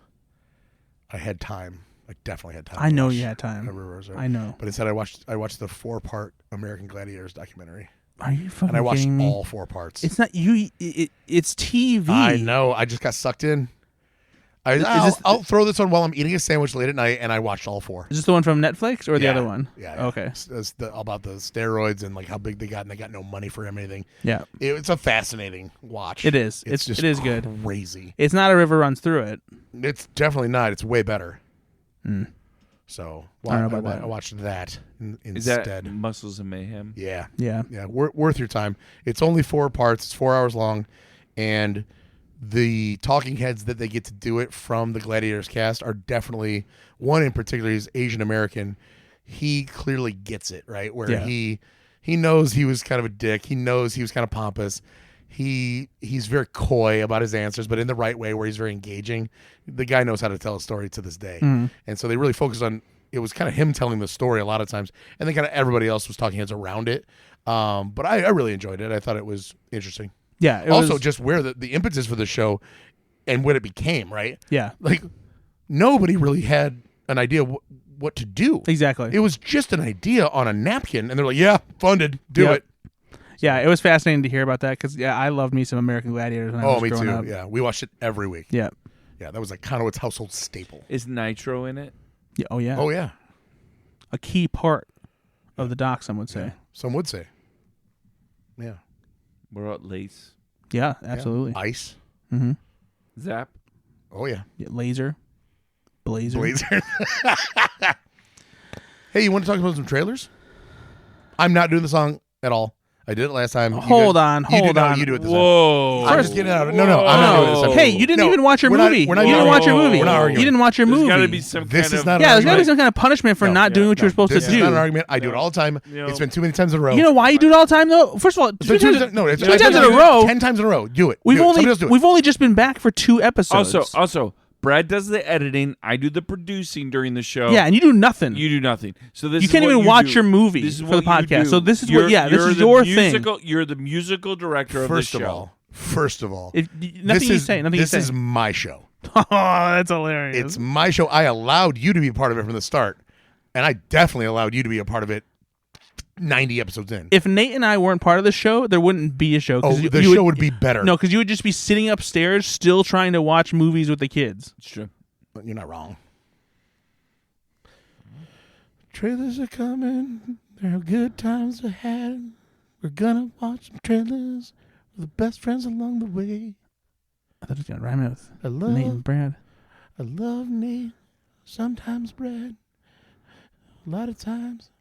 I had time. I definitely had time.
I
to
know
watch
you had time.
River Runs Through It.
I know.
But instead, I watched the 4-part American Gladiators documentary.
Are you fucking
And I watched
kidding me?
all 4 parts.
It's not you. It's TV.
I know. I just got sucked in. I'll throw this on while I'm eating a sandwich late at night, and I watched all 4.
Is this the one from Netflix or the
Yeah.
other one?
Yeah.
Okay.
It's about the steroids and like how big they got, and they got no money for anything.
Yeah.
It's a fascinating watch.
It is.
It's just
it is good.
crazy.
It's not a river runs through it.
It's definitely not. It's way better.
Mm.
So
I don't know about that.
I watched that
Is
instead.
that Muscles and Mayhem?
Yeah.
Yeah.
Yeah. Worth your time. It's only 4 parts. It's 4 hours long, and the talking heads that they get to do it from the Gladiators cast are definitely, one in particular is Asian American. He clearly gets it, right? Where
Yeah.
he knows he was kind of a dick. He knows he was kind of pompous. He's very coy about his answers, but in the right way where he's very engaging. The guy knows how to tell a story to this day.
Mm.
And so they really focus on, it was kind of him telling the story a lot of times, and then kind of everybody else was talking heads around it. But I really enjoyed it. I thought it was interesting.
Yeah. It
Also,
was,
just where the impetus for the show and what it became, right?
yeah.
Like, nobody really had an idea what to do.
Exactly.
It was just an idea on a napkin, and they're like, yeah, funded, do
Yep.
it.
Yeah, it was fascinating to hear about that because I loved me some American Gladiators when I was
Me
growing
too.
up.
Yeah, we watched it every week.
Yeah.
Yeah, that was like Conowit's household staple.
Is Nitro in it?
Yeah. Oh yeah.
Oh, yeah.
A key part of the doc, some would say.
Some would say. Yeah.
What about Lace?
Yeah, absolutely.
Yeah. Ice.
Mm-hmm.
Zap?
Oh, yeah.
Yeah, Laser. Blazer.
Blazer. Hey, you want to talk about some trailers? I'm not doing the song at all. I did it last time.
Hold on.
You do it this time.
Whoa.
I'm just getting it out. No, I'm not doing it this time.
Hey, you didn't
No,
even watch your
we're not-
movie.
we're not
you didn't
arguing.
watch your movie.
We're not
You
arguing.
didn't watch your
There's
movie.
got to be some
This
kind
is
of...
not
Yeah, there's got to be
argument.
some kind of punishment for not doing what you're supposed
This
to
is
do.
not an argument. I do it all the time.
You know-
It's been too many times in a row.
You know why you do it all the time though? First of all,
It's
two
been
times,
no, it's
two times in a row.
10 times in a row. Do it.
We've
Do it.
only
Somebody else do it.
we've only just been back for 2 episodes.
Also, Brad does the editing. I do the producing during the show.
yeah, and you do nothing.
You do nothing. So this
You
is
can't
what
even
you
watch
do.
your movie
This is
for the
what you
podcast.
do.
So this is
You're-
what. Yeah, this
you're
is
the
your thing.
musical, You're the musical director of the show.
First of all,
Nothing you say. Nothing you
this
say.
is my show.
Oh, that's hilarious.
It's my show. I allowed you to be a part of it from the start, and I definitely allowed you to be a part of it 90 episodes in.
If Nate and I weren't part of the show, there wouldn't be a show.
Oh,
You
the show would be better.
No, because you would just be sitting upstairs still trying to watch movies with the kids.
It's true.
You're not wrong. Trailers are coming. There are good times ahead. We're gonna watch some trailers with the best friends along the way.
I thought it was going to rhyme it with
I
Nate and Brad.
love Nate. Sometimes Brad. A lot of times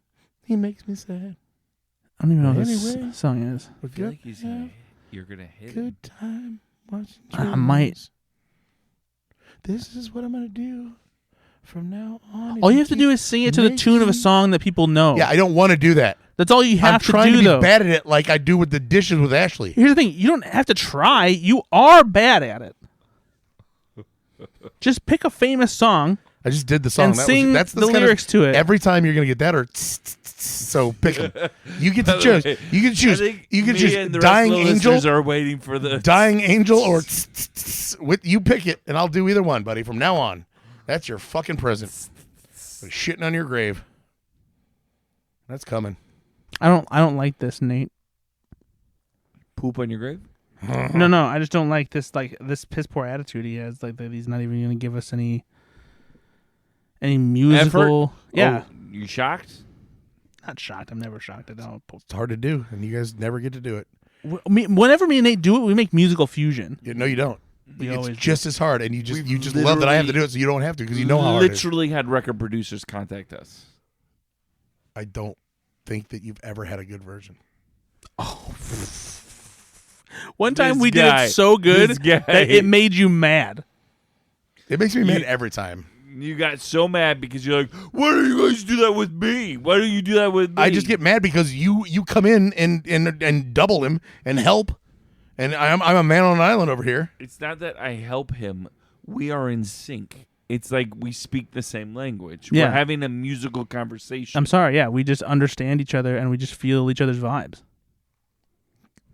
he makes me sad.
I don't even know what
Anyway.
this song is.
We're
I feel
gonna
like
have
you're going to hit him.
good time watching
I
trailers.
might.
This is what I'm gonna do from now on.
All you have to do is sing it to the tune of a song that people know.
Yeah, I don't want to do that.
That's all you
I'm
have to
trying
do,
to be
though.
bad at it like I do with the dishes with Ashley.
Here's the thing. You don't have to try. You are bad at it. Just pick a famous song.
I just did the song.
And sing
that's
the
kind of-
lyrics to it.
Every time you're gonna get that or so pick them. You get to choose. You can choose.
I think
You can
me
choose
and the
Dying
rest of the
Angel,
listeners are waiting for the
Dying Angel, or with you pick it, and I'll do either one, buddy. From now on, that's your fucking present. Shitting on your grave. That's coming.
I don't like this, Nate.
Poop on your grave?
No, I just don't like this piss poor attitude he has. Like that he's not even going to give us any musical.
Effort?
Yeah,
Oh, you shocked?
not shocked. I'm never shocked. I don't.
It's hard to do, and you guys never get to do it.
Whenever me and Nate do it, we make musical fusion.
No, you don't.
We
It's
always
just as hard, and you just love that I have to do it, so you don't have to because you know how hard it is.
Literally had record producers contact us.
I don't think that you've ever had a good version.
One time
This
we
guy.
did it so good
This guy.
that it made you mad.
It makes me mad every time.
You got so mad because you're like, why do you guys do that with me? Why don't you do that with me?
I just get mad because you come in and double him and help, and I'm a man on an island over here.
It's not that I help him. We are in sync. It's like we speak the same language.
Yeah.
We're having a musical conversation.
I'm sorry. Yeah, we just understand each other and we just feel each other's vibes.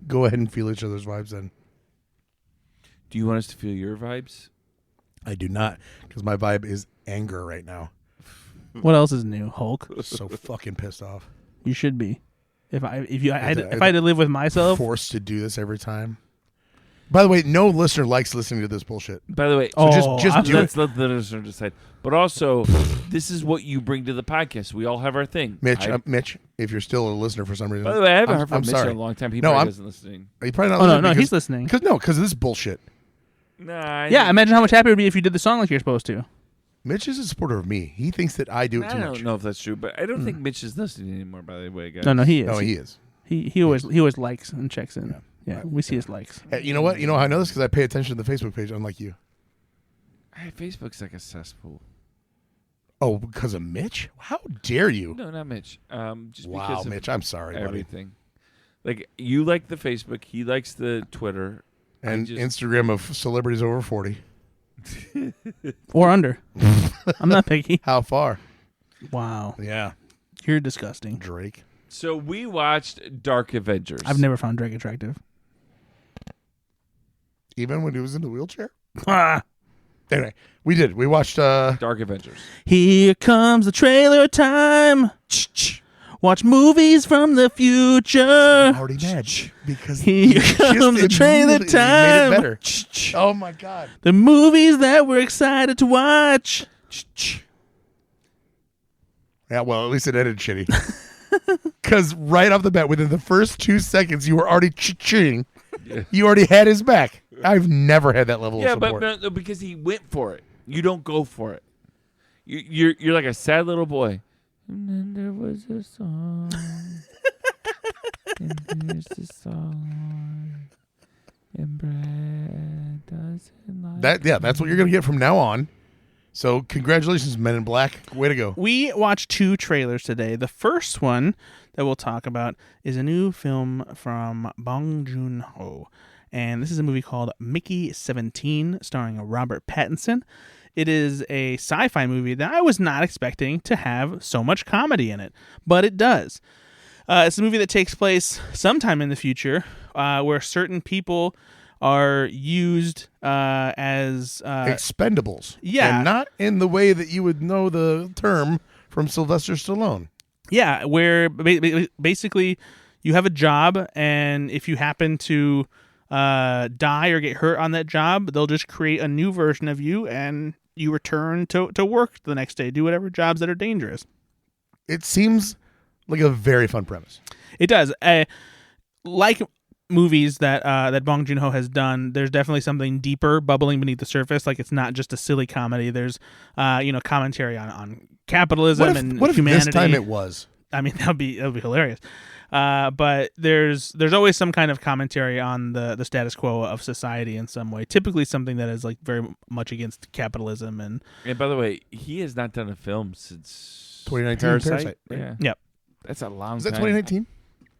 Go ahead and feel each other's vibes then.
Do you want us to feel your vibes?
I do not, because my vibe is anger right now.
What else is new, Hulk?
So fucking pissed off.
You should be. If I had to live with myself,
Forced to do this every time. By the way, no listener likes listening to this bullshit.
By the way,
just do it.
let's let the listener decide. But also, this is what you bring to the podcast. We all have our thing.
Mitch, if you're still a listener for some reason.
By the way, I haven't heard from
I'm
Mitch
sorry.
in a long time. He
No,
probably
I'm-
isn't listening.
Are you probably not
Oh,
listening?
no,
because,
he's listening.
Because of this bullshit.
Nah.
yeah, imagine how much happier it would be if you did the song like you're supposed to.
Mitch is a supporter of me. He thinks that I do it
I
too
don't
much.
know if that's true, but I don't think Mitch is listening anymore. By the way, guys.
No, he is.
No, he is.
He always likes and checks in. Yeah, we see his likes.
Hey, you know what? You know how I know this? Because I pay attention to the Facebook page, unlike you.
Hey, Facebook's like a cesspool.
Oh, because of Mitch? How dare you?
No, not Mitch. Just
Wow,
because of
Mitch, I'm sorry, buddy.
everything. Like you like the Facebook, he likes the Twitter,
And
just-
Instagram of celebrities over 40.
Or under. I'm not picky.
How far?
Wow.
Yeah,
You're disgusting.
Drake.
So we watched Dark Avengers.
I've never found Drake attractive.
Even when he was in the wheelchair?
Ah.
Anyway, we did. We watched...
Dark Avengers.
Here comes the trailer time. Watch movies from the future.
already mad because
Here
just
comes the trailer
immediately
time.
made it better. Oh my god!
The movies that we're excited to watch.
Yeah, well, at least it ended shitty. Because right off the bat, within the first 2 seconds, you were already ching. You already had his back. I've never had that level of
Yeah,
support.
but no, because he went for it. You don't go for it. You're like a sad little boy. And then there was a song. And here's the song. And Brad doesn't like
that's what you're gonna get from now on. So congratulations, Men in Black. Way to go.
We watched 2 trailers today. The first one that we'll talk about is a new film from Bong Joon-ho. And this is a movie called Mickey 17, starring Robert Pattinson. It is a sci-fi movie that I was not expecting to have so much comedy in it, but it does. It's a movie that takes place sometime in the future where certain people are used as...
Expendables.
yeah.
And not in the way that you would know the term from Sylvester Stallone.
Yeah, where basically you have a job, and if you happen to die or get hurt on that job, they'll just create a new version of you, and you return to work the next day, do whatever jobs that are dangerous.
It seems like a very fun premise.
It does. Like movies that Bong Joon-ho has done, there's definitely something deeper bubbling beneath the surface. Like, it's not just a silly comedy. There's commentary on capitalism and
what if
humanity.
this time it was?
I mean, that would be hilarious. But there's always some kind of commentary on the status quo of society in some way. Typically something that is like very much against capitalism. And
by the way, he has not done a film since
2019
Parasite.
right?
Yeah.
Yep.
That's a long
Was that
time.
2019?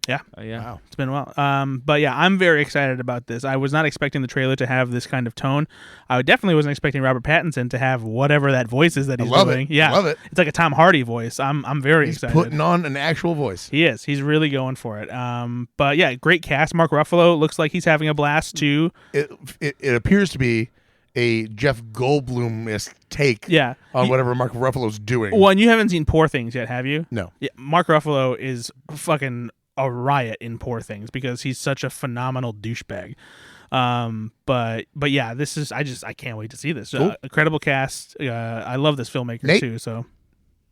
yeah,
Yeah.
Wow.
it's been a while. But yeah, I'm very excited about this. I was not expecting the trailer to have this kind of tone. I definitely wasn't expecting Robert Pattinson to have whatever that voice is that he's
love
doing.
it.
Yeah,
Love it.
It's like a Tom Hardy voice. I'm very
He's
excited.
putting on an actual voice.
He is. He's really going for it. But yeah, great cast. Mark Ruffalo looks like he's having a blast too.
It appears to be a Jeff Goldblum-esque take
Yeah.
on whatever Mark Ruffalo's doing.
One, you haven't seen Poor Things yet, have you?
No.
Yeah, Mark Ruffalo is fucking a riot in Poor Things because he's such a phenomenal douchebag. But yeah, this is I can't wait to see this.
Cool.
Incredible cast. I love this filmmaker
Nate?
too. So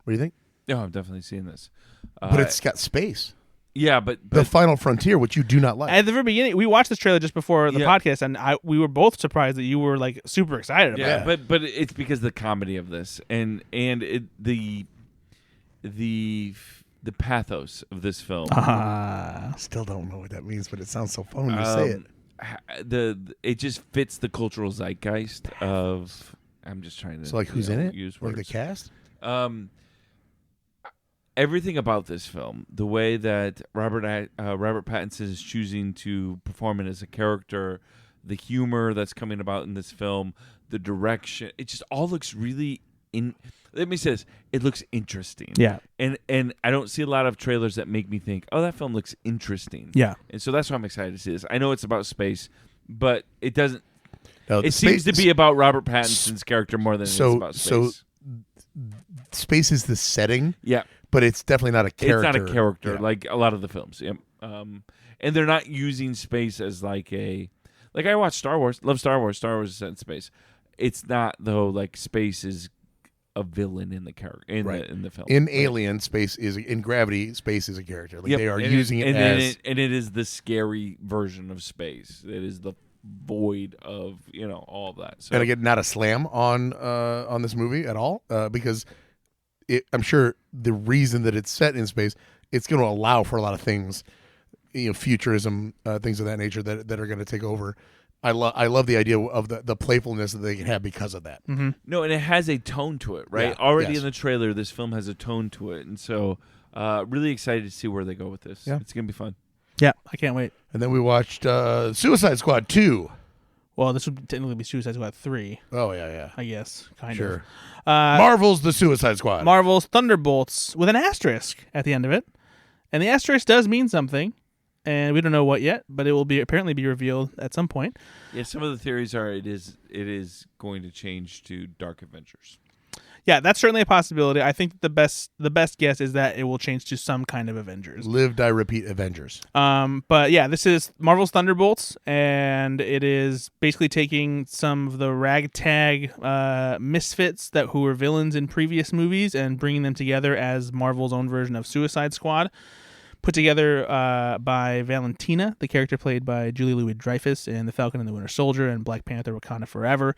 What do you think?
No, I'm definitely seeing this.
But it's got space.
Yeah, but
The Final Frontier, which you do not like.
at the very beginning, we watched this trailer just before the
Yeah.
podcast, and we were both surprised that you were like super excited about
yeah,
it.
but it's because of the comedy of this and the pathos of this film.
Still don't know what that means, but it sounds so fun when you say it.
It just fits the cultural zeitgeist of. I'm just trying to.
So, like, who's in it?
Use
Like
words.
the cast?
Everything about this film, the way that Robert Pattinson is choosing to perform it as a character, the humor that's coming about in this film, the direction, it just all looks really let me say this, it looks interesting.
Yeah.
And I don't see a lot of trailers that make me think, oh, that film looks interesting.
Yeah.
And so that's why I'm excited to see this. I know it's about space, but it doesn't.
No,
It seems to be about Robert Pattinson's character more than it's about space.
So space is the setting,
yeah.
but it's definitely not a character.
It's not a character
Yeah.
like a lot of the films. Yep. And they're not using space as like I watch Star Wars, love Star Wars. Star Wars is set in space. It's not though. Like space is a villain in the character in the film.
In Alien, space is in Gravity. Space is a character. Like they are using it
and
as
it is the scary version of space. It is the void of all of that. So
and again, not a slam on this movie at all, because I'm sure the reason that it's set in space, it's going to allow for a lot of things, futurism, things of that nature that are going to take over. I love the idea of the playfulness that they can have because of that.
Mm-hmm.
No, and it has a tone to it, right?
Yeah,
Already
yes.
in the trailer, this film has a tone to it, and so really excited to see where they go with this.
Yeah.
It's gonna be fun.
Yeah, I can't wait.
And then we watched Suicide Squad 2.
Well, this would technically be Suicide Squad 3,
Oh yeah,
I guess. Kind
sure.
of.
Marvel's The Suicide Squad.
Marvel's Thunderbolts with an asterisk at the end of it. And the asterisk does mean something. And we don't know what yet, but it will apparently be revealed at some point.
Yeah, some of the theories are it is going to change to Dark Avengers.
Yeah, that's certainly a possibility. I think the best guess is that it will change to some kind of Avengers.
Live, Die, Repeat Avengers.
But yeah, this is Marvel's Thunderbolts, and it is basically taking some of the ragtag misfits who were villains in previous movies and bringing them together as Marvel's own version of Suicide Squad. Put together by Valentina, the character played by Julie Louis-Dreyfus in The Falcon and the Winter Soldier and Black Panther: Wakanda Forever.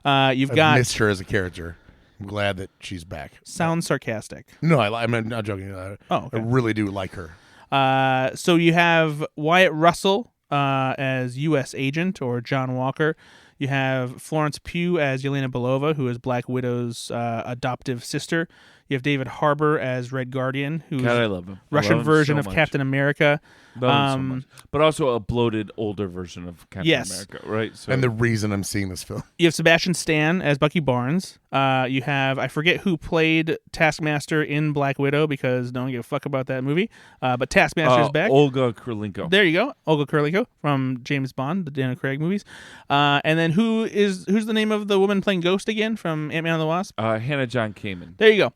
I missed her as a character. I'm glad that she's back.
Sounds sarcastic.
No, I'm not joking.
Okay.
I really do like her.
So you have Wyatt Russell as U.S. agent, or John Walker. You have Florence Pugh as Yelena Belova, who is Black Widow's adoptive sister. You have David Harbour as Red Guardian, who's
God, I love him.
Russian
I love him
version
so
of
much.
Captain America.
Love him so much. But also a bloated, older version of Captain
Yes.
America, right? So
And the reason I'm seeing this film.
You have Sebastian Stan as Bucky Barnes. You have, I forget who played Taskmaster in Black Widow because no one gave a fuck about that movie. But Taskmaster is back.
Olga Kurylenko.
There you go, Olga Kurylenko from James Bond, the Daniel Craig movies. And then who's the name of the woman playing Ghost again from Ant-Man and the Wasp?
Hannah John Kamen.
There you go.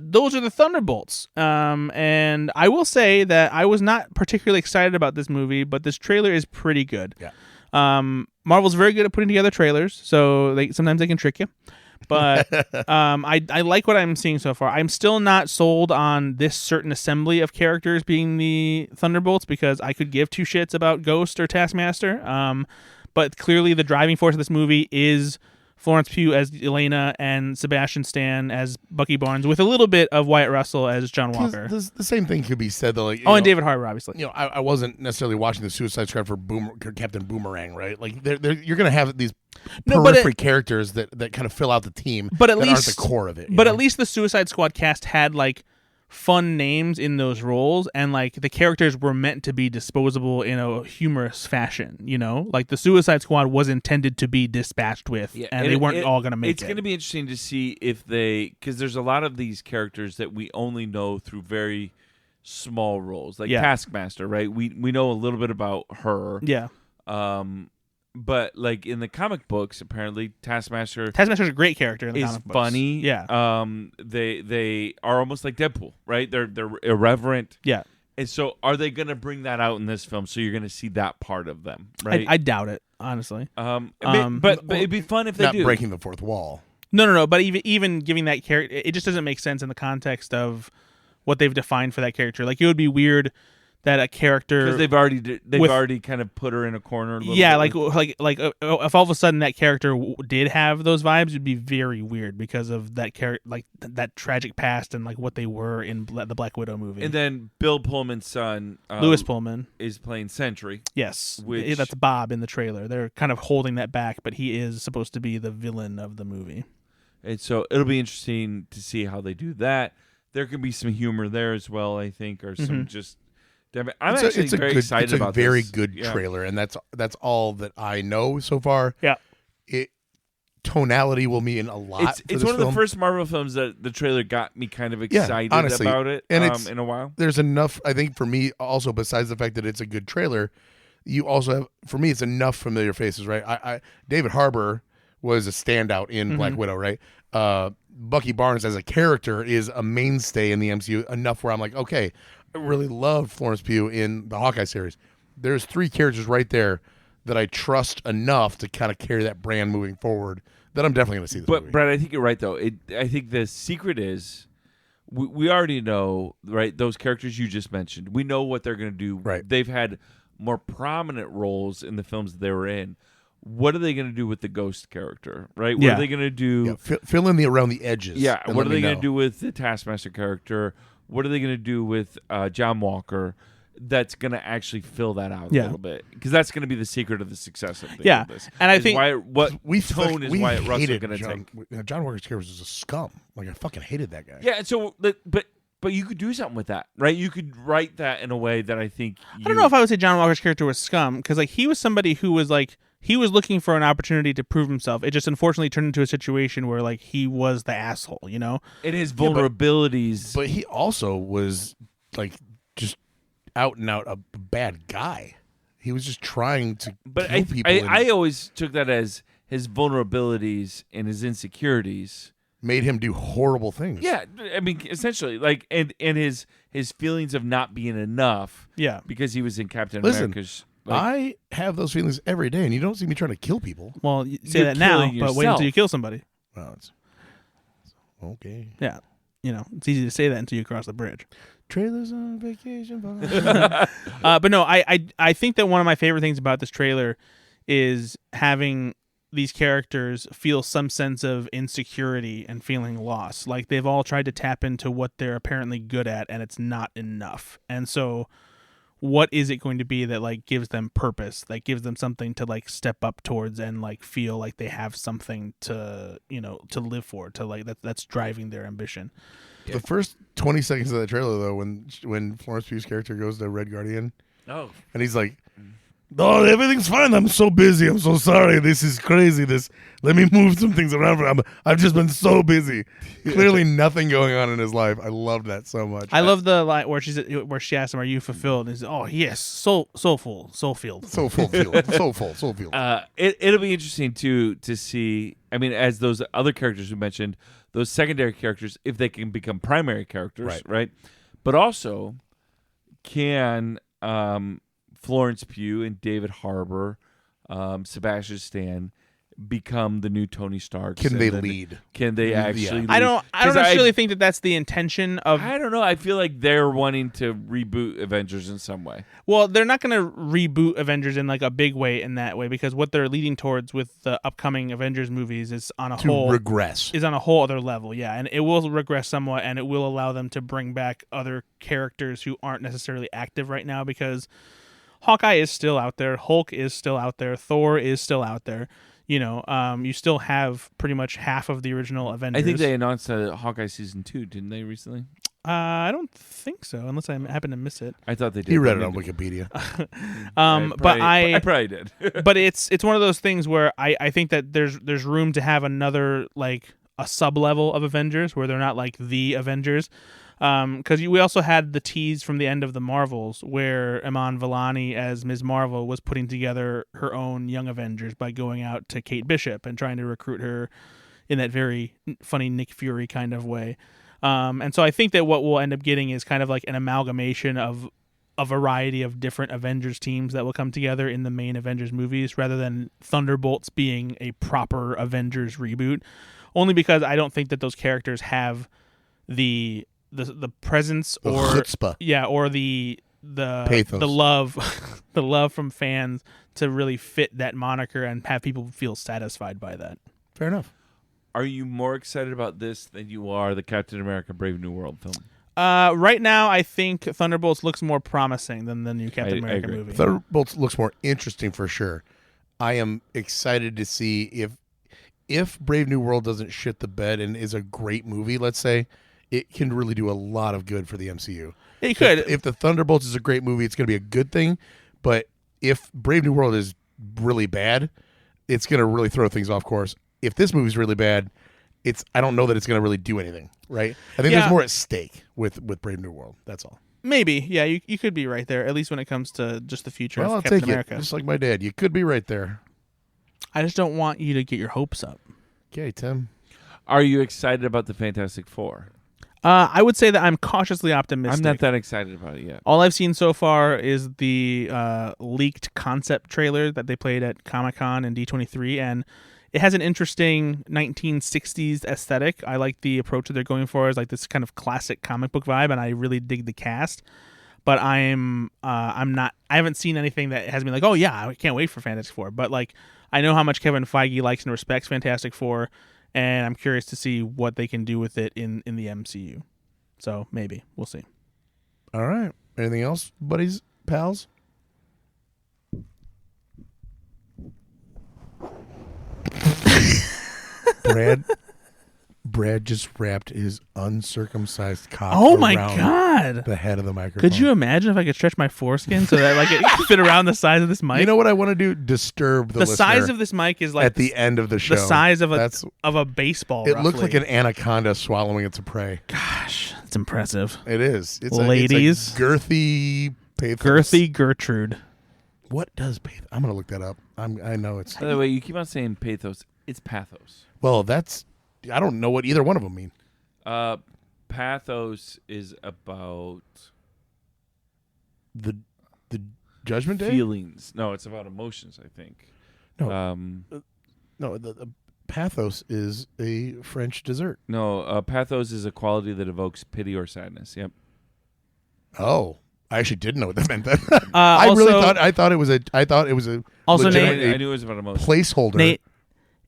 Those are the Thunderbolts. And I will say that I was not particularly excited about this movie, but this trailer is pretty good.
Yeah.
Marvel's very good at putting together trailers, so sometimes they can trick you. But I like what I'm seeing so far. I'm still not sold on this certain assembly of characters being the Thunderbolts because I could give two shits about Ghost or Taskmaster. But clearly the driving force of this movie is Florence Pugh as Elena and Sebastian Stan as Bucky Barnes, with a little bit of Wyatt Russell as John Walker.
The same thing could be said though. Like,
And David Harbour, obviously.
I wasn't necessarily watching the Suicide Squad for Captain Boomerang, right? Like, you're going to have these periphery characters that kind of fill out the team,
but at
that
least
aren't the core of it.
But at least the Suicide Squad cast had like fun names in those roles, and like the characters were meant to be disposable in a humorous fashion. Like the Suicide Squad was intended to be dispatched with, and they weren't all going to make it.
It's going to be interesting to see if because there's a lot of these characters that we only know through very small roles, like Taskmaster, right? We know a little bit about her.
Yeah.
But like in the comic books, apparently Taskmaster's
a great character in the
is
comic books.
funny.
Yeah.
They are almost like Deadpool, right? They're irreverent.
Yeah.
And so, are they going to bring that out in this film? So you're going to see that part of them, right?
I doubt it, honestly.
But it'd be fun if they
Not
do.
breaking the fourth wall.
No. But even giving that character, it just doesn't make sense in the context of what they've defined for that character. Like, it would be weird that a character,
because they've already kind of put her in a corner. A little bit.
like if all of a sudden that character did have those vibes, it'd be very weird because of that character, like that tragic past and like what they were in the Black Widow movie.
And then Bill Pullman's son,
Lewis Pullman,
is playing Sentry.
Yes,
which,
that's Bob in the trailer. They're kind of holding that back, but he is supposed to be the villain of the movie.
And so it'll be interesting to see how they do that. There could be some humor there as well, I think, or some just. I'm actually very excited about this.
It's a very good trailer, and that's all that I know so far.
Yeah.
Tonality will mean a lot.
It's one of the first Marvel films that the trailer got me kind of excited about it and in a while.
There's enough, I think, for me also, besides the fact that it's a good trailer, you also have, for me, it's enough familiar faces, right? I David Harbour was a standout in Black Widow, right? Bucky Barnes as a character is a mainstay in the MCU enough where I'm like, okay, I really love Florence Pugh in the Hawkeye series. There's 3 characters right there that I trust enough to kind of carry that brand moving forward that I'm definitely going to see this movie.
But, Brad, I think you're right, though. I think the secret is we already know, right, those characters you just mentioned. We know what they're going to do.
Right.
They've had more prominent roles in the films that they were in. What are they going to do with the Ghost character, right? What are they going to do?
Yeah, fill in around the edges.
Yeah, what are they going to do with the Taskmaster character? What are they going to do with John Walker that's going to actually fill that out a little bit? Because that's going to be the secret of the success of this.
And I think
why Wyatt Russell
going
to take.
John Walker's character was a scum. Like, I fucking hated that guy.
Yeah, and so, but you could do something with that, right? You could write that in a way that I think
I don't know if I would say John Walker's character was scum, because like he was somebody who was like, he was looking for an opportunity to prove himself. It just unfortunately turned into a situation where like he was the asshole, you know?
And his vulnerabilities.
But he also was like just out and out a bad guy. He was just trying to kill people.
I always took that as his vulnerabilities and his insecurities
made him do horrible things.
Yeah, I mean, essentially, like, and his feelings of not being enough.
Yeah,
because he was in Captain
Listen,
America's.
I have those feelings every day, and you don't see me trying to kill people.
Well, you say that now, but wait until you kill somebody.
Well, it's okay.
Yeah, you know, it's easy to say that until you cross the bridge.
Trailers on vacation.
But no, I think that one of my favorite things about this trailer is having these characters feel some sense of insecurity and feeling lost. Like they've all tried to tap into what they're apparently good at, and it's not enough. And so what is it going to be that like gives them purpose, that gives them something to like step up towards and like feel like they have something to, you know, to live for, to like that's driving their ambition.
Yeah. The first 20 seconds of that trailer, though, when Florence Pugh's character goes to Red Guardian, and he's like, "Oh, everything's fine. I'm so busy. I'm so sorry. This is crazy. Let me move some things around. I've just been so busy. Clearly, nothing going on in his life. I loved that so much.
I love the line where she asks him, "Are you fulfilled?" And he's, "Oh yes, so full, so filled,
so fulfilled, so full, so filled."
It'll be interesting to see. I mean, as those other characters we mentioned, those secondary characters, if they can become primary characters, right? But also, can Florence Pugh and David Harbour, Sebastian Stan become the new Tony Stark?
Can they lead?
Can they actually lead?
I don't necessarily think that that's the intention of...
I don't know. I feel like they're wanting to reboot Avengers in some way.
Well, they're not going to reboot Avengers in like a big way in that way, because what they're leading towards with the upcoming Avengers movies is on a whole other level. Yeah, and it will regress somewhat, and it will allow them to bring back other characters who aren't necessarily active right now, because Hawkeye is still out there, Hulk is still out there, Thor is still out there. You know, you still have pretty much half of the original Avengers.
I think they announced Hawkeye season 2, didn't they, recently?
I don't think so, unless I happen to miss it.
I thought they did.
You read it on Wikipedia.
I probably did.
But it's one of those things where I think that there's room to have another, like, a sub-level of Avengers where they're not like the Avengers. Because we also had the tease from the end of the Marvels where Iman Vellani as Ms. Marvel was putting together her own Young Avengers by going out to Kate Bishop and trying to recruit her in that very funny Nick Fury kind of way. And so I think that what we'll end up getting is kind of like an amalgamation of a variety of different Avengers teams that will come together in the main Avengers movies rather than Thunderbolts being a proper Avengers reboot. Only because I don't think that those characters have the presence or
chutzpah.
Or the
Pathos.
the love the love from fans to really fit that moniker and have people feel satisfied by that.
Fair enough.
Are you more excited about this than you are the Captain America Brave New World film?
Right now, I think Thunderbolts looks more promising than the new Captain America
agree.
movie.
Thunderbolts looks more interesting for sure. I am excited to see if Brave New World doesn't shit the bed and is a great movie, let's say, it can really do a lot of good for the MCU.
It could.
If the Thunderbolts is a great movie, it's going to be a good thing. But if Brave New World is really bad, it's going to really throw things off course. If this movie's really bad, I don't know that it's going to really do anything, right? I think there's more at stake with Brave New World. That's all.
Maybe. Yeah, you could be right there, at least when it comes to just the future
Well,
of
I'll
Captain
take
America.
it. Just like my dad. You could be right there.
I just don't want you to get your hopes up.
Okay, Tim.
Are you excited about the Fantastic Four?
I would say that I'm cautiously optimistic.
I'm not that excited about it yet.
All I've seen so far is the leaked concept trailer that they played at Comic-Con and D23, and it has an interesting 1960s aesthetic. I like the approach that they're going for. It's like this kind of classic comic book vibe, and I really dig the cast. But I'm not. I haven't seen anything that has me like, oh yeah, I can't wait for Fantastic Four. But like, I know how much Kevin Feige likes and respects Fantastic Four, and I'm curious to see what they can do with it in the MCU. So maybe we'll see.
All right. Anything else, buddies, pals? Brad just wrapped his uncircumcised cock
my
around
God.
the head of the microphone.
Could you imagine if I could stretch my foreskin so that like it could fit around the size of this mic?
You know what I want to do? Disturb the listener
size of this mic is like
at the end of the show.
the size of a baseball.
It
roughly.
looked like an anaconda swallowing its prey.
Gosh, it's impressive.
It is. It's
Ladies.
a girthy pathos.
Girthy Gertrude.
What does pathos? I'm gonna look that up. I know it's.
By the way, you keep on saying pathos. It's pathos.
Well, I don't know what either one of them mean.
Pathos is about
The Judgment Day?
feelings. No, it's about emotions, I think.
No. No, the pathos is a French dessert.
No, pathos is a quality that evokes pity or sadness. Yep.
Oh, I actually didn't know what that meant. I thought it was a
Also,
legitimate
I knew it was about emotions.
placeholder.
Nate,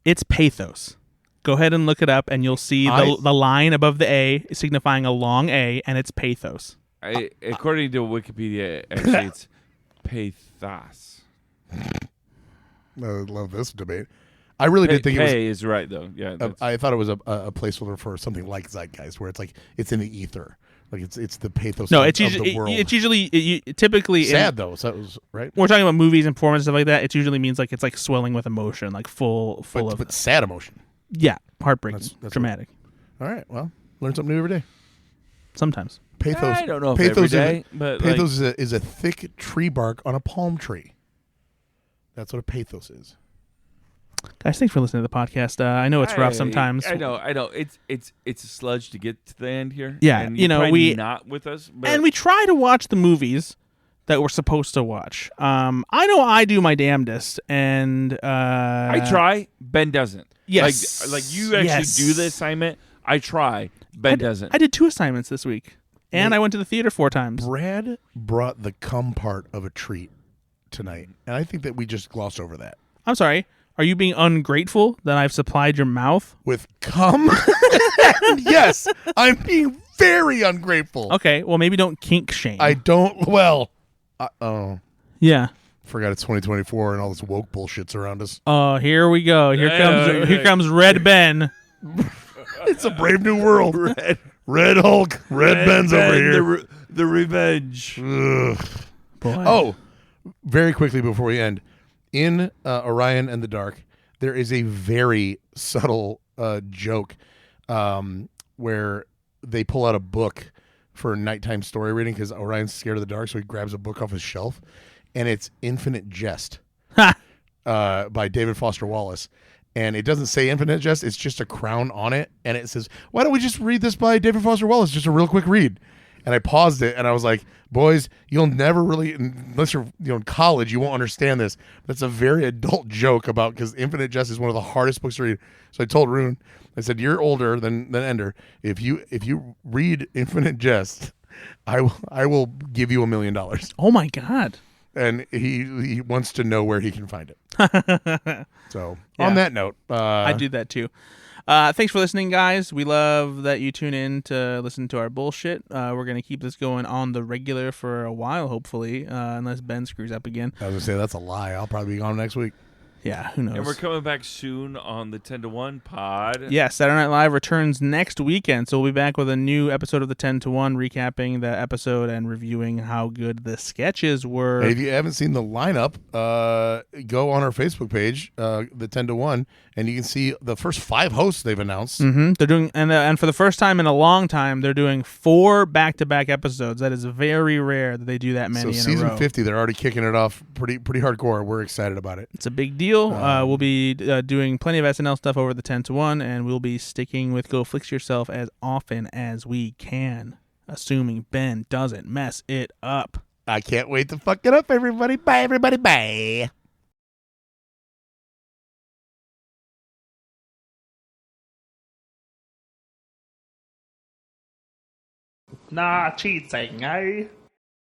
it's pathos. Go ahead and look it up, and you'll see the line above the A signifying a long A, and it's pathos.
According to Wikipedia, actually, it's pathos.
I love this debate. I really did think
Pay is right though. Yeah,
I thought it was a placeholder for something like Zeitgeist, where it's like it's in the ether, like it's the pathos.
No,
of the world.
it's usually typically
sad though. So that was right.
When we're talking about movies and performances and stuff like that. It usually means like it's like swelling with emotion, like full of
but sad emotion.
Yeah, heartbreaking,
That's
dramatic.
All right, well, learn something new every day.
Sometimes.
Pathos.
I don't know if every day, but
pathos is a thick tree bark on a palm tree. That's what a pathos is.
Guys, thanks for listening to the podcast. I know it's rough sometimes.
I know. It's a sludge to get to the end here.
Yeah,
and
you know,
probably not with us, but
and we try to watch the movies that we're supposed to watch. I know I do my damnedest, and
I try. Ben doesn't.
Yes,
like you actually do the assignment. I try. Ben doesn't.
I did 2 assignments this week, and I went to the theater 4 times.
Brad brought the cum part of a treat tonight, and I think that we just glossed over that.
I'm sorry. Are you being ungrateful that I've supplied your mouth
with cum? Yes, I'm being very ungrateful.
Okay, well maybe don't kink shame.
I don't. Well,
yeah.
Forgot it's 2024 and all this woke bullshit's around us.
Oh, here we go. Here comes Red Ben.
It's a brave new world. Red Hulk. Red Ben's over here.
The revenge.
Boy. Oh, very quickly before we end, in Orion and the Dark, there is a very subtle joke where they pull out a book for nighttime story reading because Orion's scared of the dark, so he grabs a book off his shelf, and it's Infinite Jest by David Foster Wallace. And it doesn't say Infinite Jest, it's just a crown on it, and it says, why don't we just read this by David Foster Wallace, just a real quick read. And I paused it, and I was like, boys, you'll never really, unless you're in college, you won't understand this. That's a very adult joke about, because Infinite Jest is one of the hardest books to read. So I told Rune, I said, you're older than Ender. If you read Infinite Jest, I will give you $1 million.
Oh my God.
And he wants to know where he can find it. So
Yeah.
on that note,
I do that too. Thanks for listening, guys. We love that you tune in to listen to our bullshit. We're going to keep this going on the regular for a while, hopefully, unless Ben screws up again.
I was going to say, that's a lie. I'll probably be gone next week.
Yeah, who knows?
And we're coming back soon on the 10 to 1 pod.
Yeah, Saturday Night Live returns next weekend, so we'll be back with a new episode of the 10 to 1, recapping the episode and reviewing how good the sketches were.
And if you haven't seen the lineup, go on our Facebook page, the 10 to 1, and you can see the first 5 hosts they've announced.
Mm-hmm. They're doing, and for the first time in a long time, they're doing 4 back-to-back episodes. That is very rare that they do that many in a row.
So season 50, they're already kicking it off pretty hardcore. We're excited about it.
It's a big deal. We'll be doing plenty of SNL stuff over the 10 to 1, and we'll be sticking with Go Flix Yourself as often as we can, assuming Ben doesn't mess it up.
I can't wait to fuck it up, everybody. Bye, everybody. Bye.
Nah, cheating, eh?